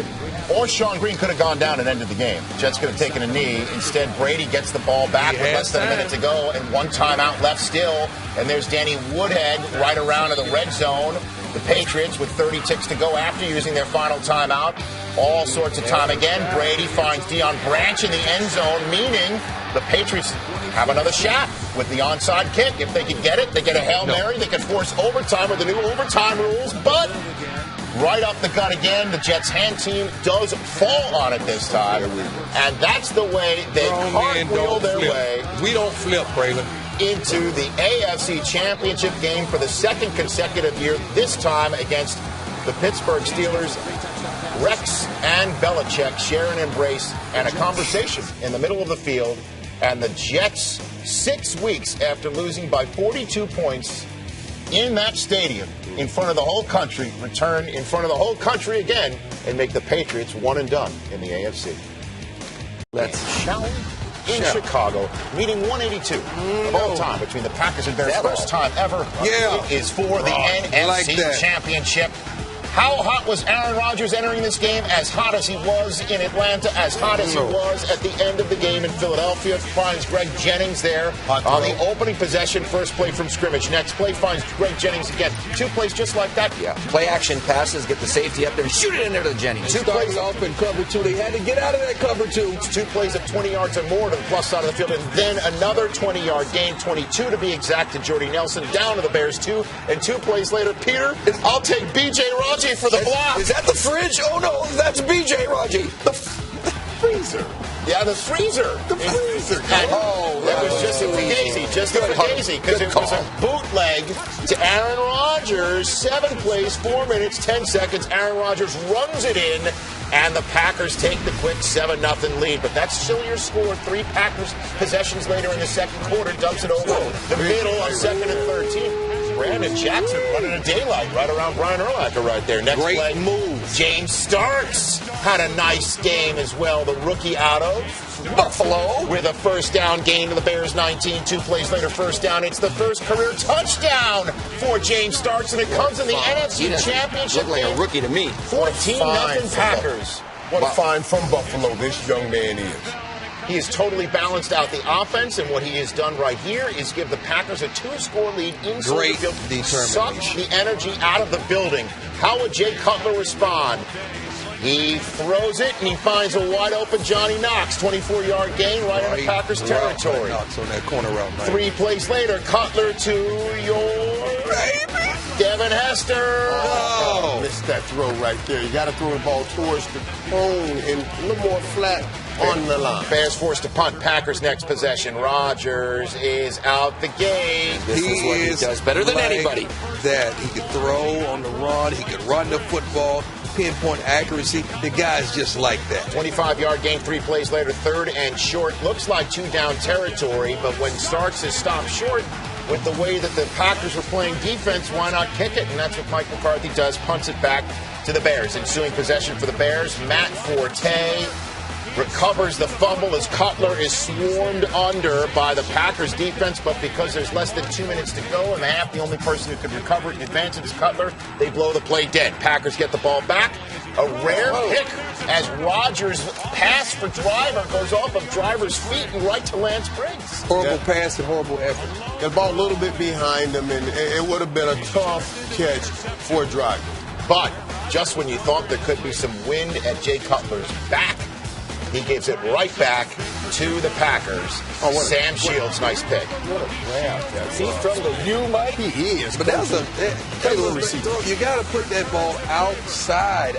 Or Sean Green could have gone down and ended the game. Jets could have taken a knee. Instead, Brady gets the ball back with less than a minute to go and 1 timeout left still. And there's Danny Woodhead right around in the red zone. The Patriots with 30 ticks to go after using their final timeout. All sorts of time again. Brady finds Deion Branch in the end zone, meaning the Patriots have another shot with the onside kick. If they could get it, they get a Hail Mary. They could force overtime with the new overtime rules, but right up the gut again. The Jets hand team does fall on it this time. And that's the way they cartwheel their way. We don't flip, Braylon. Into the AFC Championship game for the 2nd consecutive year, this time against the Pittsburgh Steelers. Rex and Belichick share an embrace and a conversation in the middle of the field. And the Jets, 6 weeks after losing by 42 points in that stadium in front of the whole country, return in front of the whole country again and make the Patriots one and done in the AFC. Shall we? In Chicago, meeting 182 of all time between the Packers and Bears. First time ever. Yeah. It is for the NFC Championship. How hot was Aaron Rodgers entering this game? As hot as he was in Atlanta, as hot as he was at the end of the game in Philadelphia. Finds Greg Jennings there on the opening possession, first play from scrimmage. Next play finds Greg Jennings again. 2 plays just like that. Yeah. Play action passes, get the safety up there, and shoot it in there to Jennings. 2 plays off in cover 2. They had to get out of that cover 2. 2 plays of 20 yards or more to the plus side of the field, and then another 20-yard gain, 22 to be exact, to Jordy Nelson, down to the Bears 2. And 2 plays later, Peter, I'll take B.J. Raji for the block. Is that the fridge? Oh, no, that's B.J. Raji. The freezer. Yeah, the freezer. The freezer. That was just a Daisy. Just a Daisy. Because it was a bootleg to Aaron Rodgers. 7 plays, 4 minutes, 10 seconds. Aaron Rodgers runs it in, and the Packers take the quick 7-0 lead. But that's still your score. 3 Packers possessions later in the second quarter. Dumps it over the middle on 2nd and 13. Brandon Jackson running a daylight right around Brian Urlacher right there. Next play, move. James Starks had a nice game as well. The rookie out of Buffalo with a first down gain to the Bears 19. 2 plays later, first down. It's the first career touchdown for James Starks, and it comes in the NFC Championship. Looked like a rookie to me. 14-0 Packers. What a find from Buffalo this young man is. He has totally balanced out the offense, and what he has done right here is give the Packers a 2-score lead inside Great the field. determination. Suck the energy out of the building. How would Jay Cutler respond? He throws it, and he finds a wide-open Johnny Knox, 24-yard gain right in the Packers' territory. Knox on that corner route, man. 3 plays later, Cutler to your baby, Devin Hester. Oh, missed that throw right there. You got to throw the ball towards the cone and a little more flat on the line. Bears forced to punt. Packers next possession. Rodgers is out the gate. This is what he does better than anybody. That he could throw on the run. He could run the football. Pinpoint accuracy. The guy's just like that. 25-yard gain, 3 plays later, 3rd and short. Looks like 2-down territory, but when Starks is stopped short, with the way that the Packers were playing defense, why not kick it? And that's what Mike McCarthy does, punts it back to the Bears. Ensuing possession for the Bears, Matt Forte recovers the fumble as Cutler is swarmed under by the Packers defense, but because there's less than 2 minutes to go in the half, the only person who could recover it in advance is Cutler. They blow the play dead. Packers get the ball back. A rare pick as Rodgers' pass for Driver goes off of Driver's feet and right to Lance Briggs. Horrible pass and horrible effort. Got the ball a little bit behind him, and it would have been a tough catch for Driver. But just when you thought there could be some wind at Jay Cutler's back, he gives it right back to the Packers. Sam Shields, nice pick. What a grab. He's from the U, Mike. He is. But that's you got to put that ball outside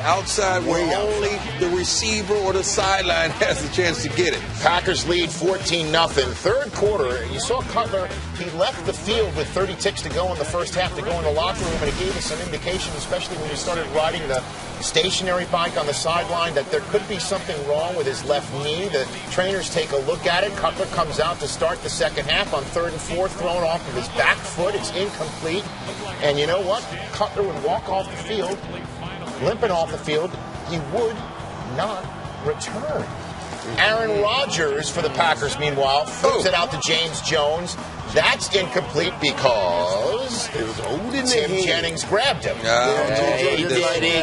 where only the receiver or the sideline has a chance to get it. Packers lead 14-0. Third quarter, you saw Cutler. He left the field with 30 ticks to go in the first half to go in the locker room, and it gave us some indication, especially when he started riding the stationary bike on the sideline, that there could be something wrong with his left knee. The trainers take a look at it. Cutler comes out to start the second half on 3rd and 4th, thrown off of his back foot. It's incomplete. And you know what? Cutler would walk off the field, limping off the field. He would not return. Aaron Rodgers for the Packers, meanwhile, flips it out to James Jones. That's incomplete because it was old in Tim the Jennings grabbed him. He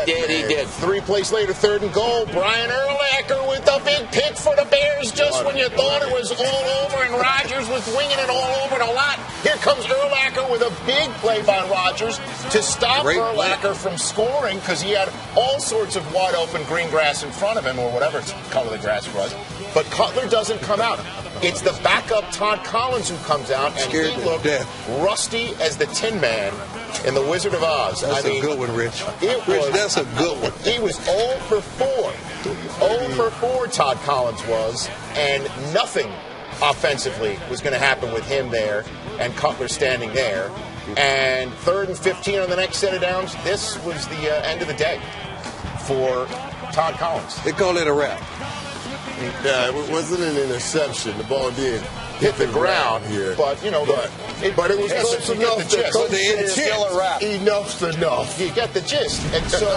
did. 3 plays later, 3rd and goal. Brian Urlacher with a big pick for the Bears just when you thought it was all over and Rodgers was winging it all over the lot. Here comes Urlacher with a big play by Rodgers to stop Urlacher from scoring because he had all sorts of wide open green grass in front of him or whatever color the grass was. But Cutler doesn't come out. It's the backup Todd Collins who comes out, and he looked rusty as the Tin Man in The Wizard of Oz. That's a good one, Rich. That's a good one. He was 0 for 4. 0 for 4, Todd Collins was, and nothing offensively was going to happen with him there and Cutler standing there. And 3rd and 15 on the next set of downs. This was the end of the day for Todd Collins. They call it a wrap. Yeah, it wasn't an interception. The ball did hit the ground here, but you know, but it was close enough that Coach it's still a wrap. Enough's enough. You get the gist. And so,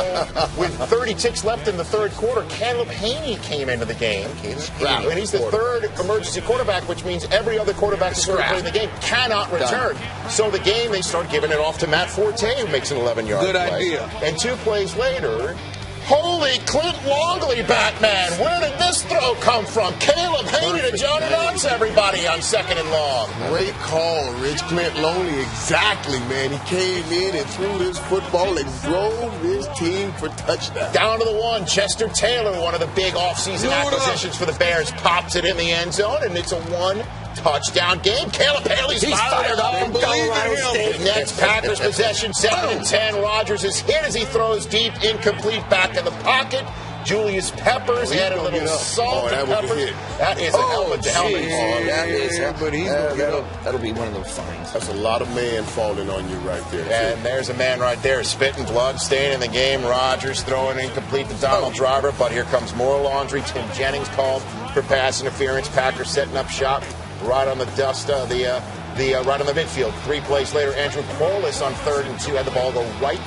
with 30 ticks left in the third quarter, Caleb Haney came into the game, and he's the third emergency quarterback, which means every other quarterback that's ever played in the game cannot return. So the game, they start giving it off to Matt Forte, who makes an 11-yard play. Good idea. And 2 plays later. Holy Clint Longley, Batman! Where did this throw come from? Caleb Haney to Johnny Knox, everybody, on 2nd and long. Great call, Rich. Clint Longley, exactly, man. He came in and threw this football and drove his team for touchdown. Down to the 1, Chester Taylor, one of the big offseason acquisitions for the Bears, pops it in the end zone, and it's a 1-touchdown game. Caleb Haley's fired up from Colorado State. Next Packers possession, 2nd and 10. Rodgers is hit as he throws deep, incomplete, back in the pocket. Julius Peppers added a little salt to Peppers. That is a helmet-to-helmet ball. That'll be one of those fines. That's a lot of man falling on you right there. And there's a man right there, spitting blood, staying in the game. Rodgers throwing incomplete to Donald Driver, but here comes more laundry. Tim Jennings called for pass interference. Packers setting up shop right on the dust of right on the midfield. 3 plays later, Andrew Corliss on 3rd and 2 had the ball go right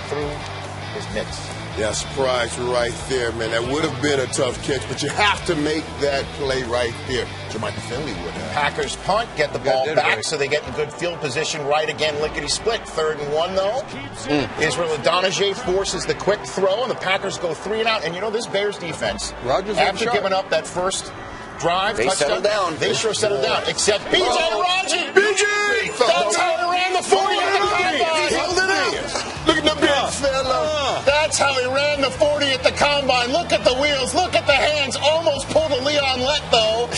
through his mitts. Yeah, surprise right there, man. That would have been a tough catch, but you have to make that play right there. Jermichael Finley would have. Packers punt, get the ball back, so they get in good field position right again, lickety-split. 3rd and 1, though. Israel Adonijah forces the quick throw, and the Packers go 3 and out. And you know, this Bears defense, after giving up that first drive, They touchdown. settled down. They sure settled down, except B.J. Raji. B.J. That's how he ran the 40 at the combine. Held it out. Look at the big fella. That's how he ran the 40 at the combine. Look at the wheels. Look at the hands. Almost pulled a Leon Lett, though.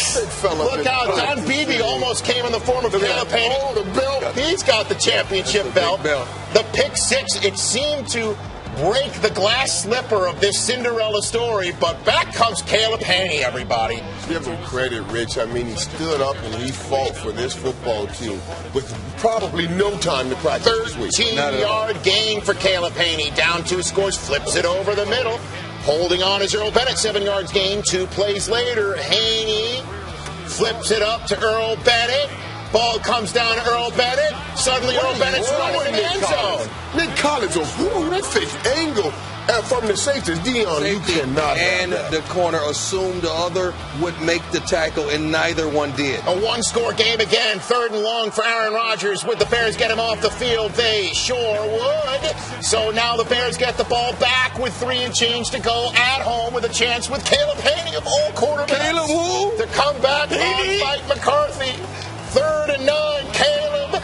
Look out. Don Beebe almost came in the form of Caleb Haney. Oh, the belt. He's got the championship belt. The pick six, it seemed to break the glass slipper of this Cinderella story, but back comes Caleb Haney, everybody. Give him credit, Rich. I mean, he stood up and he fought for this football team with probably no time to practice this week. 13-yard gain for Caleb Haney. Down 2 scores, flips it over the middle. Holding on is Earl Bennett. 7 yards gain. 2 plays later, Haney flips it up to Earl Bennett. Ball comes down to Earl Bennett. Suddenly, Earl Bennett's running in the end zone. Nick Collins, that fixed angle from the safeties. Dion, you cannot. And the corner assumed the other would make the tackle, and neither one did. A one-score game again. 3rd and long for Aaron Rodgers. Would the Bears get him off the field? They sure would. So now the Bears get the ball back with 3 and change to go at home with a chance with Caleb Haney of all quarterbacks. Caleb who? To come back on Mike McCarthy. 3rd and 9. Caleb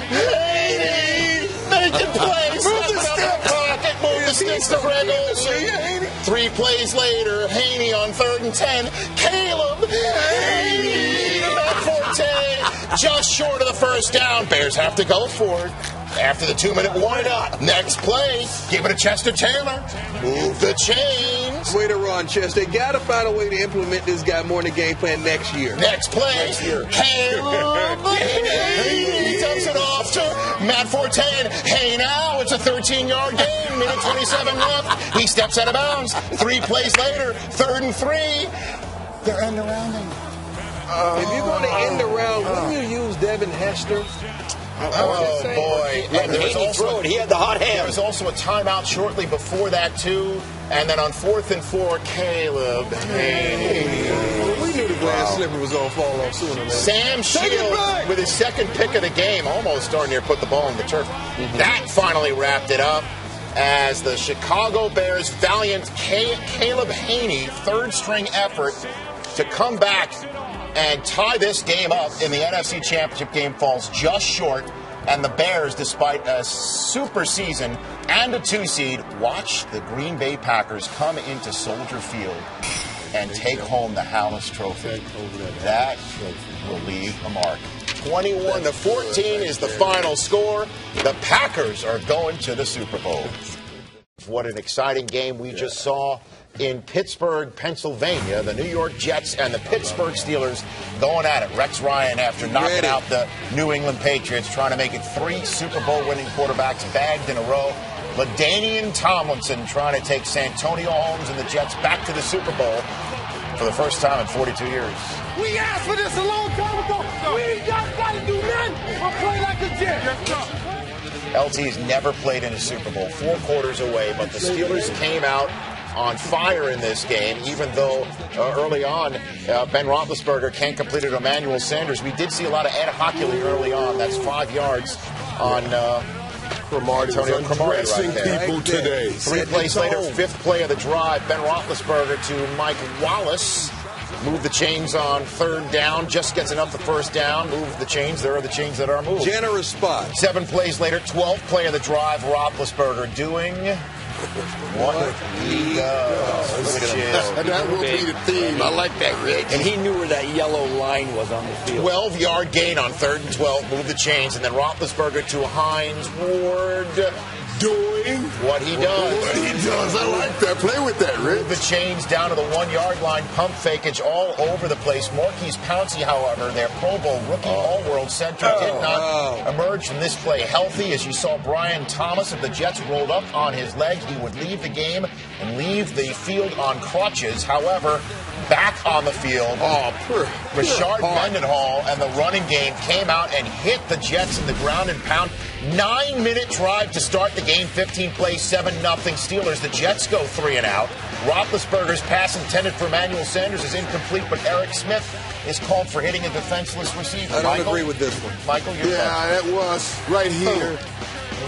Haney making plays. Move the sticks to Greg Olsen. 3 plays later, Haney on 3rd and 10. Caleb Haney to Matt Forte, just short of the first down. Bears have to go for it. After the 2-minute wind-up, next play, give it to Chester Taylor. Move the chains. Way to run, Chester. They got to find a way to implement this guy more in the game plan next year. Next play, Caleb Haney. He dumps it off to Matt Forte. Hey, now it's a 13-yard gain. Minute 27 left. He steps out of bounds. 3 plays later, 3rd and 3. They're end-arounding. If you're going to end around, wouldn't you use Devin Hester? Oh, boy. And there was also, he had the hot hand. There was also a timeout shortly before that, too. And then on 4th and 4, Caleb Haney. We knew the glass slipper was going to fall off sooner, man. Sam Shields with his 2nd pick of the game, almost darn near put the ball in the turf. That finally wrapped it up as the Chicago Bears' valiant Caleb Haney, 3rd-string effort to come back and tie this game up in the NFC Championship game falls just short. And the Bears, despite a super season and a 2 seed, watch the Green Bay Packers come into Soldier Field and take home the Hallis Trophy. That will leave a mark. 21-14 is the final score. The Packers are going to the Super Bowl. What an exciting game we just saw in Pittsburgh, Pennsylvania. The New York Jets and the Pittsburgh Steelers going at it. Rex Ryan, after knocking out the New England Patriots, trying to make it 3 Super Bowl winning quarterbacks bagged in a row. LaDainian Tomlinson trying to take Santonio Holmes and the Jets back to the Super Bowl for the first time in 42 years. We asked for this a long time ago. We ain't got to do nothing but play like a Jet. LT's never played in a Super Bowl, 4 quarters away, but the Steelers came out on fire in this game, even though early on Ben Roethlisberger can't complete it on Emmanuel Sanders. We did see a lot of Ed Hockley early on. That's 5 yards on Antonio Cromartie right there. People today. 3 plays later, 5th play of the drive, Ben Roethlisberger to Mike Wallace. Move the chains on 3rd down. Just gets enough the first down. Move the chains. There are the chains that are moved. Generous spot. 7 plays later, 12th play of the drive. Roethlisberger doing what he does. That will be the theme. I like that, Rich. And he knew where that yellow line was on the field. 12-yard gain on 3rd and 12. Move the chains. And then Roethlisberger to Hines Ward. Doing what he does. What he does. I like that. Play with that, Rich. Move the chains down to the 1-yard line. Pump fakeage all over the place. Marquise Pouncey, however, their Pro Bowl rookie All-World center, did not emerge from this play healthy. As you saw, Brian Thomas of the Jets rolled up on his leg. He would leave the game and leave the field on crutches. However, back on the field, Rashard Mendenhall and the running game came out and hit the Jets in the ground and pound. 9-minute drive to start the game, 15 plays, 7-0 Steelers. The Jets go 3 and out. Roethlisberger's pass intended for Emmanuel Sanders is incomplete, but Eric Smith is called for hitting a defenseless receiver. I don't agree with this one. Michael, you're that was right here.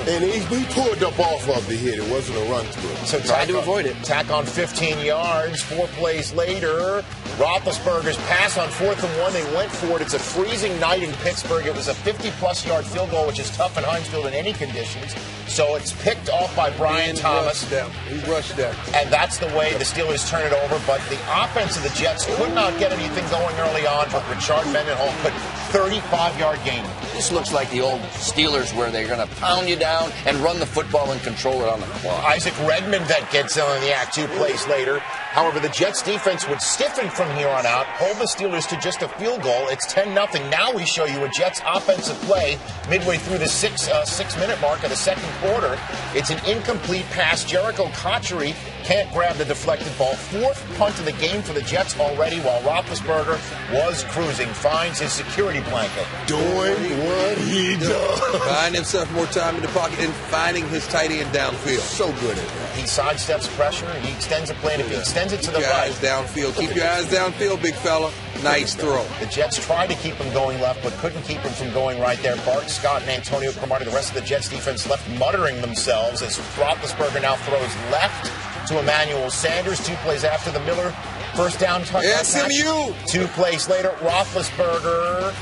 And he pulled up off of the hit. It wasn't a run through. So tried to avoid it. Tack on 15 yards. 4 plays later. Roethlisberger's pass on 4th and 1. They went for it. It's a freezing night in Pittsburgh. It was a 50-plus yard field goal, which is tough in Heinz Field in any conditions. So it's picked off by Brian Thomas. He rushed them. And that's the way the Steelers turn it over. But the offense of the Jets could not get anything going early on, but Richard Mendenhall put 35-yard gain. This looks like the old Steelers where they're going to pound you down and run the football and control it on the clock. Isaac Redmond that gets on the act 2 plays later. However, the Jets defense would stiffen from here on out, hold the Steelers to just a field goal. It's 10-0. Now we show you a Jets offensive play midway through the six-minute mark of the second quarter. It's an incomplete pass. Jericho Cotchery can't grab the deflected ball. 4th punt of the game for the Jets already, while Roethlisberger was cruising, finds his security blanket. Doing what he does. Buying himself more time in the pocket and finding his tight end downfield. So good at that. He sidesteps pressure. He extends the play. And if he extends it to the right. Keep your eyes downfield. Keep your eyes downfield, big fella. Nice throw. The Jets tried to keep him going left, but couldn't keep him from going right there. Bart Scott and Antonio Cromartie, the rest of the Jets defense, left muttering themselves as Roethlisberger now throws left to Emmanuel Sanders. 2 plays after the Miller first down touchdown. SMU. 2 plays later, Roethlisberger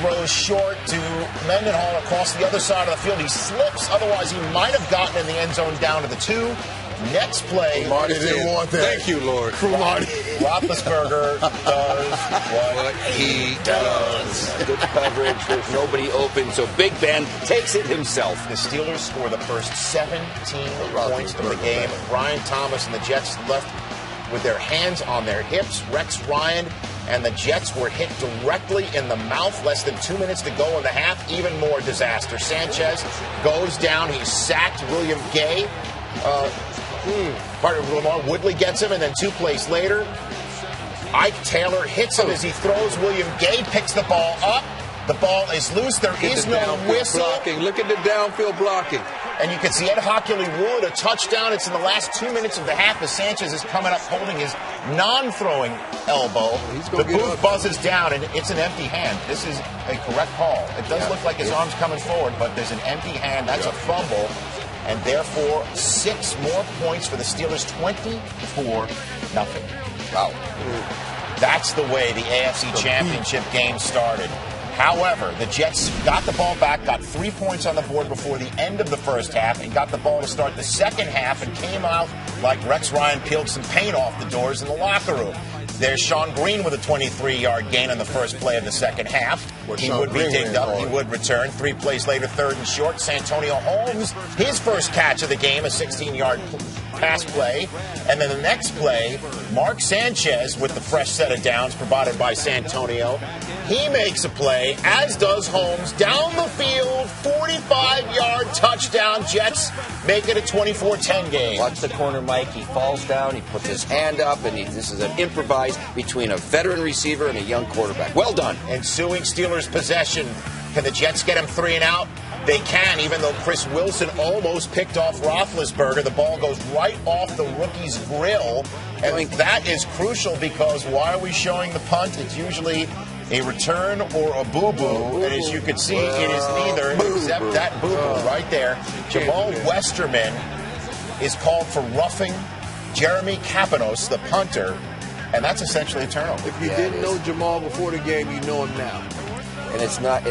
throws short to Mendenhall across the other side of the field. He slips, otherwise he might have gotten in the end zone down to the 2. Next play. Marty didn't want that. Thank you, Lord. Roethlisberger does what he does. Good coverage. There's nobody open, so Big Ben takes it himself. The Steelers score the first 17 points of the game. Brian Thomas and the Jets left with their hands on their hips. Rex Ryan and the Jets were hit directly in the mouth. Less than 2 minutes to go in the half. Even more disaster. Sanchez goes down. He's sacked. William Gay. Part of Lamar Woodley gets him, and then 2 plays later, Ike Taylor hits him as he throws. William Gay picks the ball up. The ball is loose. There is no whistle. Blocking. Look at the downfield blocking. And you can see Ed Hockley ruled a touchdown. It's in the last 2 minutes of the half as Sanchez is coming up holding his non-throwing elbow. The booth buzzes down, and it's an empty hand. This is a correct call. It does look like his arm's coming forward, but there's an empty hand. That's a fumble. And therefore, 6 more points for the Steelers, 24-0. Wow. That's the way the AFC Championship game started. However, the Jets got the ball back, got 3 points on the board before the end of the first half, and got the ball to start the second half and came out like Rex Ryan peeled some paint off the doors in the locker room. There's Sean Green with a 23-yard gain on the first play of the second half. He would be dinged up. He would return. 3 plays later, 3rd and short. Santonio Holmes, his first catch of the game, a 16-yard pass play. And then the next play, Mark Sanchez with the fresh set of downs provided by Santonio. He makes a play, as does Holmes, down the field, 45-yard touchdown. Jets make it a 24-10 game. Watch the corner, Mike. He falls down, he puts his hand up, and this is an improvise between a veteran receiver and a young quarterback. Well done. Ensuing Steelers possession. Can the Jets get him 3 and out? They can, even though Chris Wilson almost picked off Roethlisberger. The ball goes right off the rookie's grill. And that is crucial because why are we showing the punt? It's usually a return or a boo-boo. And as you can see, it is neither except that boo-boo right there. Jamal Westerman is called for roughing Jeremy Kapanos, the punter. And that's essentially a turnover. If you didn't know Jamal before the game, you know him now. And it's not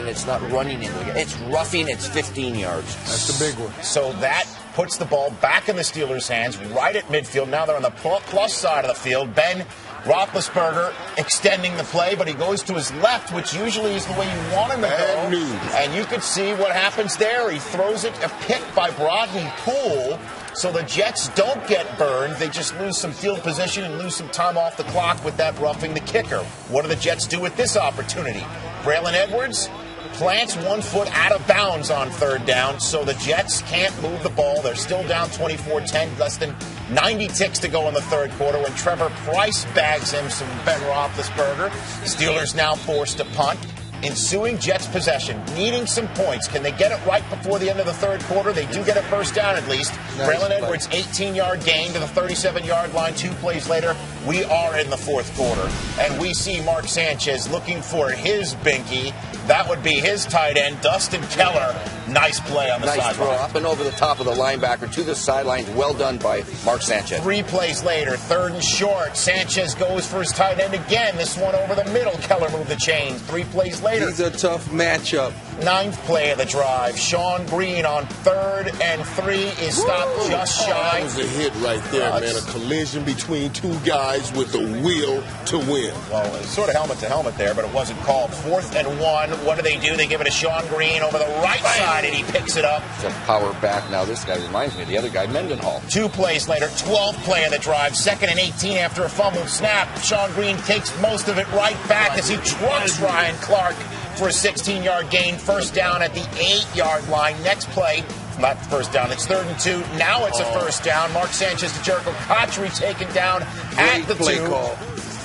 running into the game. It's roughing. It's 15 yards. That's the big one. So that puts the ball back in the Steelers' hands, right at midfield. Now they're on the plus side of the field. Ben Roethlisberger extending the play, but he goes to his left, which usually is the way you want him to go. And you can see what happens there. He throws it, a pick by Brodney Poole. So the Jets don't get burned. They just lose some field position and lose some time off the clock with that roughing the kicker. What do the Jets do with this opportunity? Braylon Edwards plants 1 foot out of bounds on 3rd down, so the Jets can't move the ball. They're still down 24-10, less than 90 ticks to go in the 3rd quarter when Trevor Price bags him some Ben Roethlisberger. Steelers now forced to punt. Ensuing Jets possession, needing some points. Can they get it right before the end of the 3rd quarter? They do get a first down at least. Braylon Edwards, 18-yard gain to the 37-yard line. 2 plays later, we are in the fourth quarter, and we see Mark Sanchez looking for his binky. That would be his tight end, Dustin Keller. Nice play on the sideline. Nice throw up and over the top of the linebacker to the sidelines. Well done by Mark Sanchez. 3 plays later, 3rd and short. Sanchez goes for his tight end again. This one over the middle. Keller moved the chains. 3 plays later. He's a tough matchup. 9th play of the drive. Sean Green on 3rd and 3 is stopped just shy. That was a hit right there, man. A collision between 2 guys with the will to win. Well, it's sort of helmet to helmet there, but it wasn't called. 4th and 1. What do? They give it to Sean Green over the right side, and he picks it up. It's a power back. Now this guy reminds me of the other guy, Mendenhall. 2 plays later, 12th play of the drive, 2nd and 18 after a fumbled snap. Sean Green takes most of it right back as he trucks Ryan Clark for a 16-yard gain. First down at the 8-yard line. Next play, not first down, it's 3rd and 2. Now it's a first down. Mark Sanchez to Jericho Cotchery taken down at the 2. Call.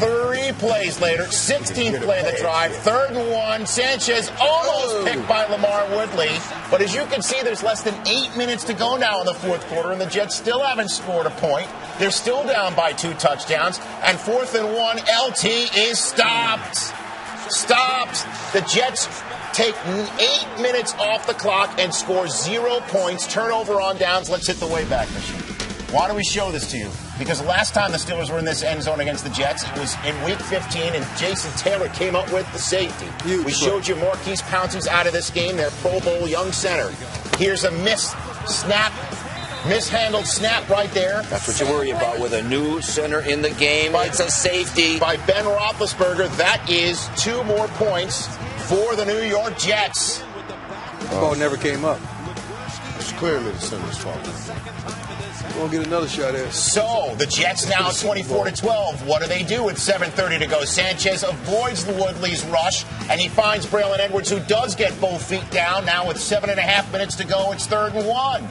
3 plays later, 16th play of the drive, 3rd and 1. Sanchez almost picked by Lamar Woodley. But as you can see, there's less than 8 minutes to go now in the fourth quarter, and the Jets still haven't scored a point. They're still down by 2 touchdowns. And 4th and 1, LT is stopped. Stopped. The Jets take 8 minutes off the clock and score 0 points. Turnover on downs. Let's hit the way back machine. Why do we show this to you? Because the last time the Steelers were in this end zone against the Jets, it was in Week 15, and Jason Taylor came up with the safety. We showed you Marquise Pouncey's out of this game, their Pro Bowl young center. Here's a mishandled snap right there. That's what you worry about with a new center in the game. It's a safety. By Ben Roethlisberger. That is 2 more points for the New York Jets. The ball never came up. It's clearly the center's fault. We'll get another shot at it. So, the Jets now 24-12. What do with 7:30 to go? Sanchez avoids Woodley's rush, and he finds Braylon Edwards, who does get both feet down. Now with 7.5 minutes to go, it's 3rd and 1.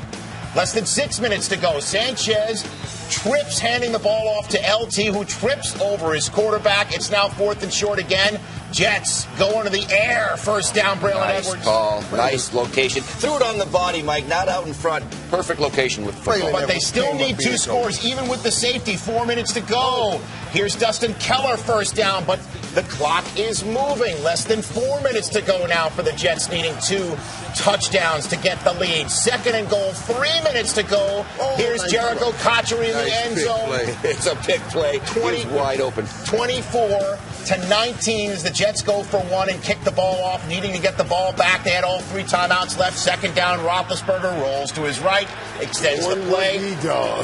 Less than 6 minutes to go. Sanchez trips, handing the ball off to LT, who trips over his quarterback. It's now 4th and short again. Jets go into the air. First down, Braylon Edwards. Nice call. Nice location. Threw it on the body, Mike, not out in front. Perfect location with football. But they still need 2 scores, even with the safety. 4 minutes to go. Here's Dustin Keller, first down, but the clock is moving. Less than 4 minutes to go now for the Jets, needing 2 touchdowns to get the lead. 2nd and goal, 3 minutes to go. Here's Jericho Cotchery in the end zone. It's a pick play. 20, wide open. 24-19 as the Jets go for 1 and kick the ball off, needing to get the ball back. They had all 3 timeouts left. 2nd down, Roethlisberger rolls to his right, extends the play,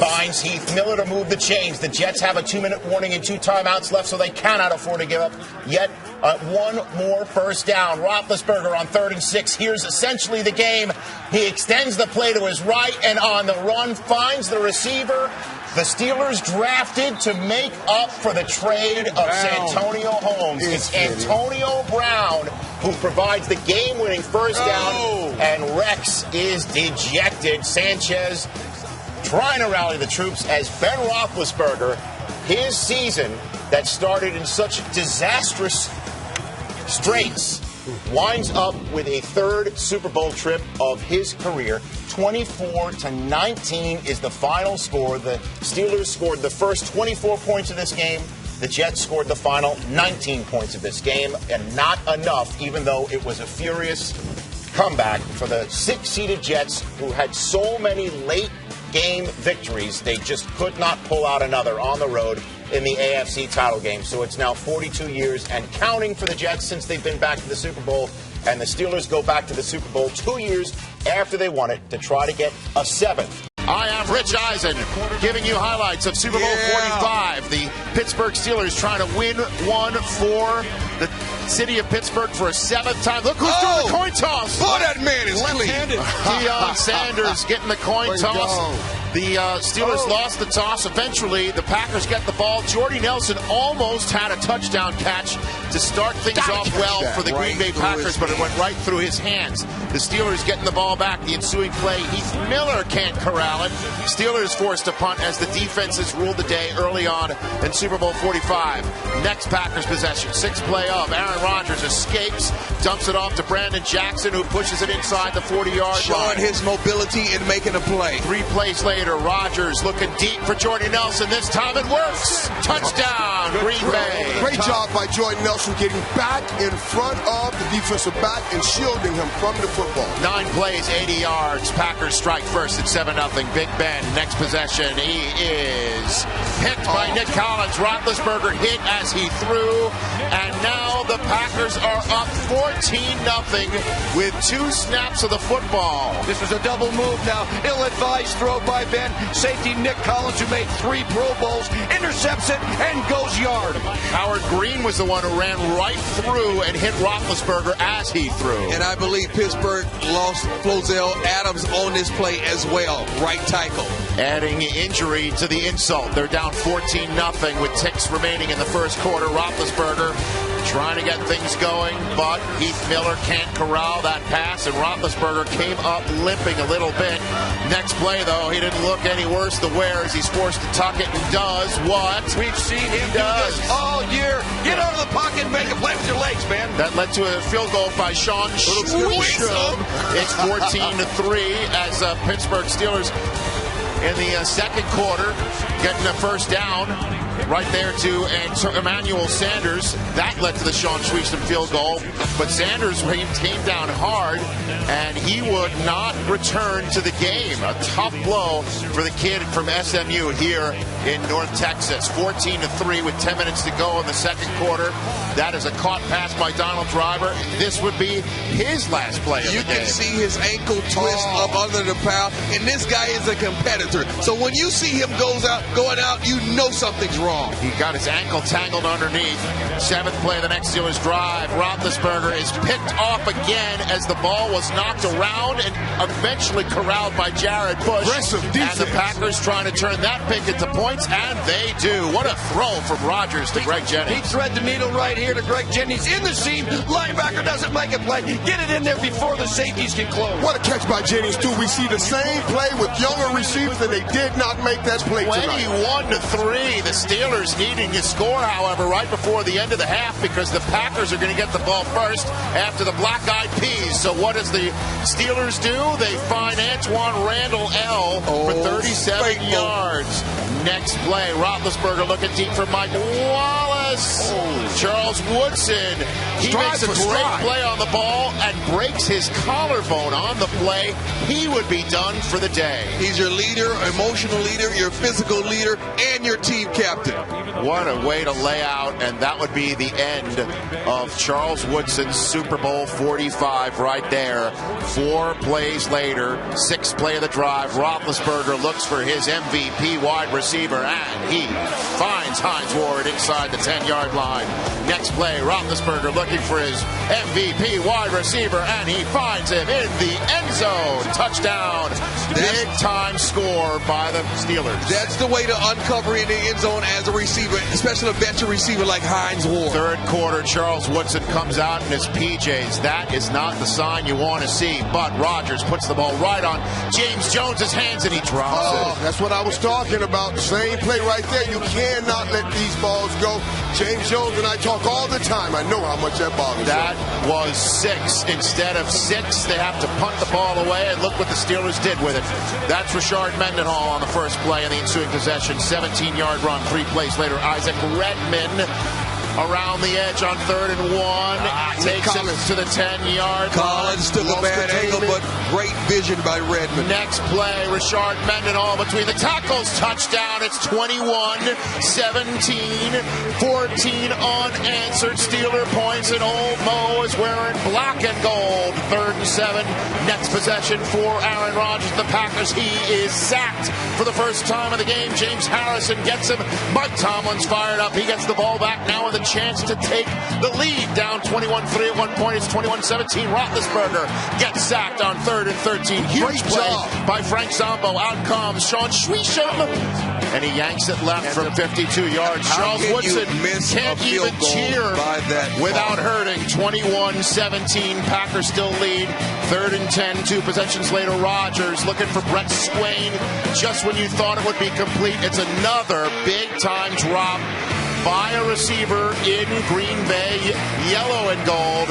finds Heath Miller to move the chains. The Jets have a 2-minute warning and 2 timeouts left, so they cannot afford to give up yet 1 more first down. Roethlisberger on 3rd and 6. Here's essentially the game. He extends the play to his right and on the run finds the receiver. The Steelers drafted to make up for the trade of Santonio Holmes. It's Antonio Brown who provides the game-winning first down, and Rex is dejected. Sanchez trying to rally the troops as Ben Roethlisberger, his season that started in such disastrous straits, winds up with a 3rd Super Bowl trip of his career. 24-19 is the final score. The Steelers scored the first 24 points of this game. The Jets scored the final 19 points of this game, and not enough, even though it was a furious comeback for the 6-seeded Jets, who had so many late game victories. They just could not pull out another on the road in the AFC title game. So it's now 42 years and counting for the Jets since they've been back to the Super Bowl. And the Steelers go back to the Super Bowl 2 years after they won it to try to get a 7th. I am Rich Eisen, giving you highlights of Super Bowl 45. The Pittsburgh Steelers trying to win one for the city of Pittsburgh for a 7th time. Look who's doing the coin toss. Boy, that man is left-handed. Deion Sanders getting the coin toss. The Steelers lost the toss. Eventually, the Packers get the ball. Jordy Nelson almost had a touchdown catch to start things off well for the Green Bay Packers, but it went right through his hands. The Steelers getting the ball back. The ensuing play, Heath Miller can't corral it. Steelers forced to punt as the defenses ruled the day early on in Super Bowl 45. Next Packers possession, 6th play of Aaron Rodgers escapes, dumps it off to Brandon Jackson, who pushes it inside the 40-yard line. Showing his mobility and making a play. 3 plays later, Rodgers looking deep for Jordy Nelson. This time it works. Touchdown, Green Bay. Great job by Jordy Nelson getting back in front of the defensive back and shielding him from the football. 9 plays, 80 yards. Packers strike first at 7-0. Big Ben, next possession. He is picked by Nick Collins. Roethlisberger hit as he threw. And now the Packers are up 14-0 with 2 snaps of the football. This was a double move now. Ill-advised throw by Ben. Safety Nick Collins, who made 3 Pro Bowls, intercepts it and goes yard. Howard Green was the one who ran right through and hit Roethlisberger as he threw. And I believe Pittsburgh lost Flozell Adams on this play as well. Right tackle. Adding injury to the insult. They're down 14-0 with ticks remaining in the first quarter. Roethlisberger trying to get things going, but Heath Miller can't corral that pass, and Roethlisberger came up limping a little bit. Next play, though, he didn't look any worse the wear as he's forced to tuck it and does what? We've seen him do this all year. Get out of the pocket and make a play with your legs, man. That led to a field goal by Sean Schwisham. It's 14-3 as Pittsburgh Steelers in the second quarter getting the first down. Right there to Emmanuel Sanders. That led to the Sean Schwisham field goal. But Sanders came down hard, and he would not return to the game. A tough blow for the kid from SMU here in North Texas. 14-3 with 10 minutes to go in the second quarter. That is a caught pass by Donald Driver. This would be his last play of the game. You can see his ankle twist up under the pile, and this guy is a competitor. So when you see him going out, you know something's wrong. He got his ankle tangled underneath. 7th play of the next Steelers drive. Roethlisberger is picked off again as the ball was knocked around and eventually corralled by Jared Bush. Aggressive defense. And the Packers trying to turn that pick into points, and they do. What a throw from Rodgers to Greg Jennings. He thread the needle right here to Greg Jennings in the seam. Linebacker doesn't make a play. Get it in there before the safeties can close. What a catch by Jennings, too. We see the same play with younger receivers, and they did not make that play tonight. 21-3. The Steelers needing to score, however, right before the end of the half because the Packers are going to get the ball first after the black-eyed peas. So what does the Steelers do? They find Antoine Randall L. for 37 yards. Next play, Roethlisberger looking deep for Mike Wallace. Charles Woodson, he makes a great play on the ball and breaks his collarbone on the play. He would be done for the day. He's your leader, emotional leader, your physical leader, and your team captain. What a way to lay out, and that would be the end of Charles Woodson's Super Bowl 45 right there. 4 plays later, 6th play of the drive, Roethlisberger looks for his MVP wide receiver, and he finds Hines Ward inside the 10-yard line. Next play, Roethlisberger looking for his MVP wide receiver, and he finds him in the end zone. Touchdown. Big-time score by the Steelers. That's the way to uncover in the end zone as a receiver, especially a veteran receiver like Hines Ward. Third quarter, Charles Woodson comes out in his PJs. That is not the sign you want to see, but Rodgers puts the ball right on James Jones's hands, and he drops it. That's what I was talking about. Same play right there. You cannot let these balls go. James Jones and I talk all the time. I know how much that bothers you. That was 6. Instead of 6, they have to punt the ball away, and look what the Steelers did with it. That's Rashard Mendenhall on the first play in the ensuing possession. 17-yard run. 3 plays later, Isaac Redman around the edge on 3rd and 1. Takes it to the 10-yard line. Collins took a bad angle, but great vision by Redman. Next play, Rashard Mendenhall between the tackles. Touchdown. It's 21-17. 14 unanswered Steeler points, and Old Mo is wearing black and gold. 3rd and 7. Next possession for Aaron Rodgers. The Packers. He is sacked for the first time of the game. James Harrison gets him. Mike Tomlin's fired up. He gets the ball back now with a chance to take the lead. Down 21-3 at one point. It's 21-17. Roethlisberger gets sacked on 3rd and 13. Huge play by Frank Zombo. Out comes Sean Schwisham, and he yanks it left from 52 yards. Charles Woodson can't even cheer without hurting. 21-17. Packers still lead. 3rd and 10. 2 possessions later, Rodgers looking for Brett Swain. Just when you thought it would be complete, it's another big-time drop by a receiver in Green Bay, yellow and gold.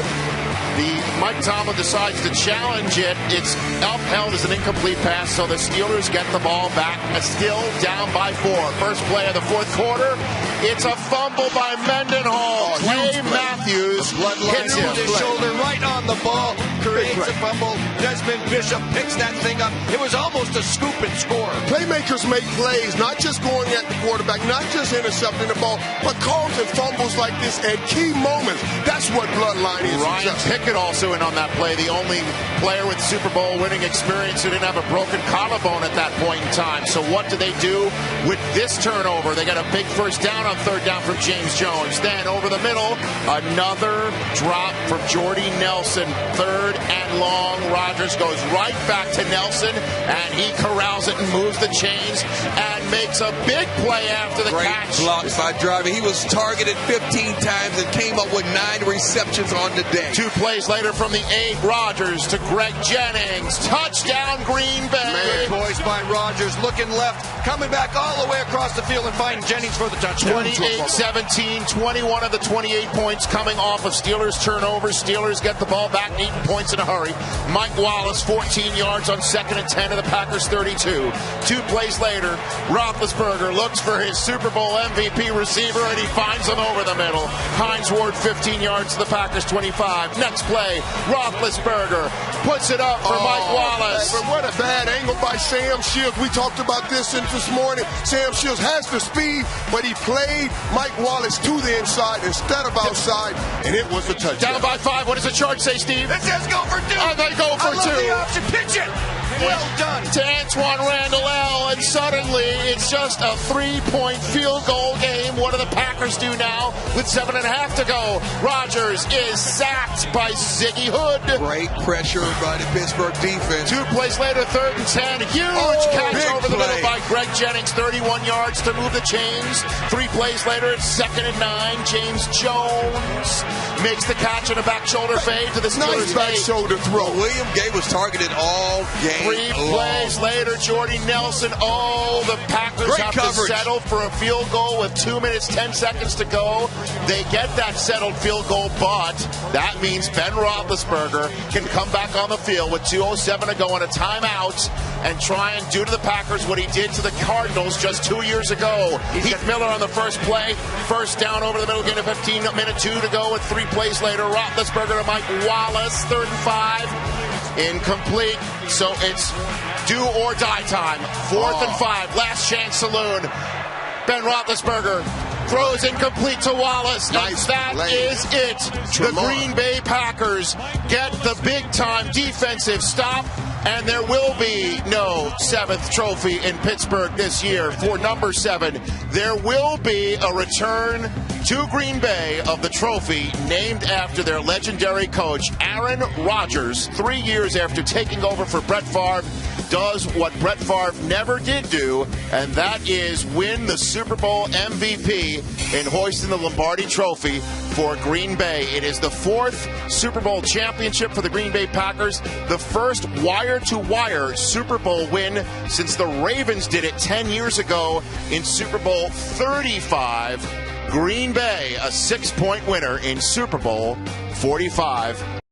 Mike Tomlin decides to challenge it. It's upheld as an incomplete pass, so the Steelers get the ball back, still down by 4. First play of the fourth quarter. It's a fumble by Mendenhall. Clay Matthews hits him. His shoulder right on the ball, creates a fumble. Desmond Bishop picks that thing up. It was almost a scoop and score. Playmakers make plays, not just going at the quarterback, not just intercepting the ball, but causing fumbles like this at key moments. That's what bloodline is. Ryan Pickett also in on that play, the only player with Super Bowl winning experience who didn't have a broken collarbone at that point in time. So what do they do with this turnover? They got a big first down on third down from James Jones. Then over the middle, another drop from Jordy Nelson. Third and long. Rodgers goes right back to Nelson, and he corrals it and moves the chains and makes a big play after the catch. Great blocks by Driver. He was targeted 15 times and came up with 9 receptions on the day. 2 plays later from the 8, Rodgers to Greg Jennings. Touchdown, Green Bay. Poised by Rodgers, looking left, coming back all the way across the field and finding Jennings for the touchdown. 28-17, 21 of the 28 points coming off of Steelers turnovers. Steelers get the ball back, 8 points in a hurry. Mike Wallace, 14 yards on 2nd and 10 of the Packers 32. 2 plays later, Roethlisberger looks for his Super Bowl MVP receiver, and he finds him over the middle. Hines Ward, 15 yards to the Packers 25. Next play, Roethlisberger puts it up for Mike Wallace. But what a bad angle by Sam Shields. We talked about this this morning. Sam Shields has the speed, but he played Mike Wallace to the inside instead of outside, and it was a touchdown. Down by 5. What does the chart say, Steve? It says go for 2. They go for 2. The option. Pitch it. Well done. To Antoine Randall L. And suddenly it's just a 3-point field goal game. What do the Packers do now with 7.5 to go? Rodgers is sacked by Ziggy Hood. Great pressure by the Pittsburgh defense. 2 plays later, 3rd and 10. Huge catch over the middle by Greg Jennings. 31 yards to move the chains. 3 plays later, it's 2nd and 9. James Jones makes the catch on a back shoulder fade to the Steelers. Nice back shoulder throw. William Gay was targeted all game. 3 plays later, Jordy Nelson. Oh, the Packers have to settle for a field goal with 2 minutes, 10 seconds to go. They get that settled field goal, but that means Ben Roethlisberger can come back on the field with 2:07 to go on a timeout and try and do to the Packers what he did to the Cardinals just 2 years ago. Heath Miller on the first play. First down over the middle, gain of 15, minute 2 to go with 3 plays later. Roethlisberger to Mike Wallace, 3rd and 5. Incomplete, so it's do or die time. 4th and 5, last chance saloon. Ben Roethlisberger throws incomplete to Wallace. Nice and that play. is it. The Green Bay Packers get the big-time defensive stop, and there will be no 7th trophy in Pittsburgh this year for number 7. There will be a return to Green Bay of the trophy named after their legendary coach, Aaron Rodgers. 3 years after taking over for Brett Favre, does what Brett Favre never did do, and that is win the Super Bowl MVP in hoisting the Lombardi Trophy for Green Bay. It is the 4th Super Bowl championship for the Green Bay Packers, the first wire-to-wire Super Bowl win since the Ravens did it 10 years ago in Super Bowl 35. Green Bay, a 6-point winner in Super Bowl 45.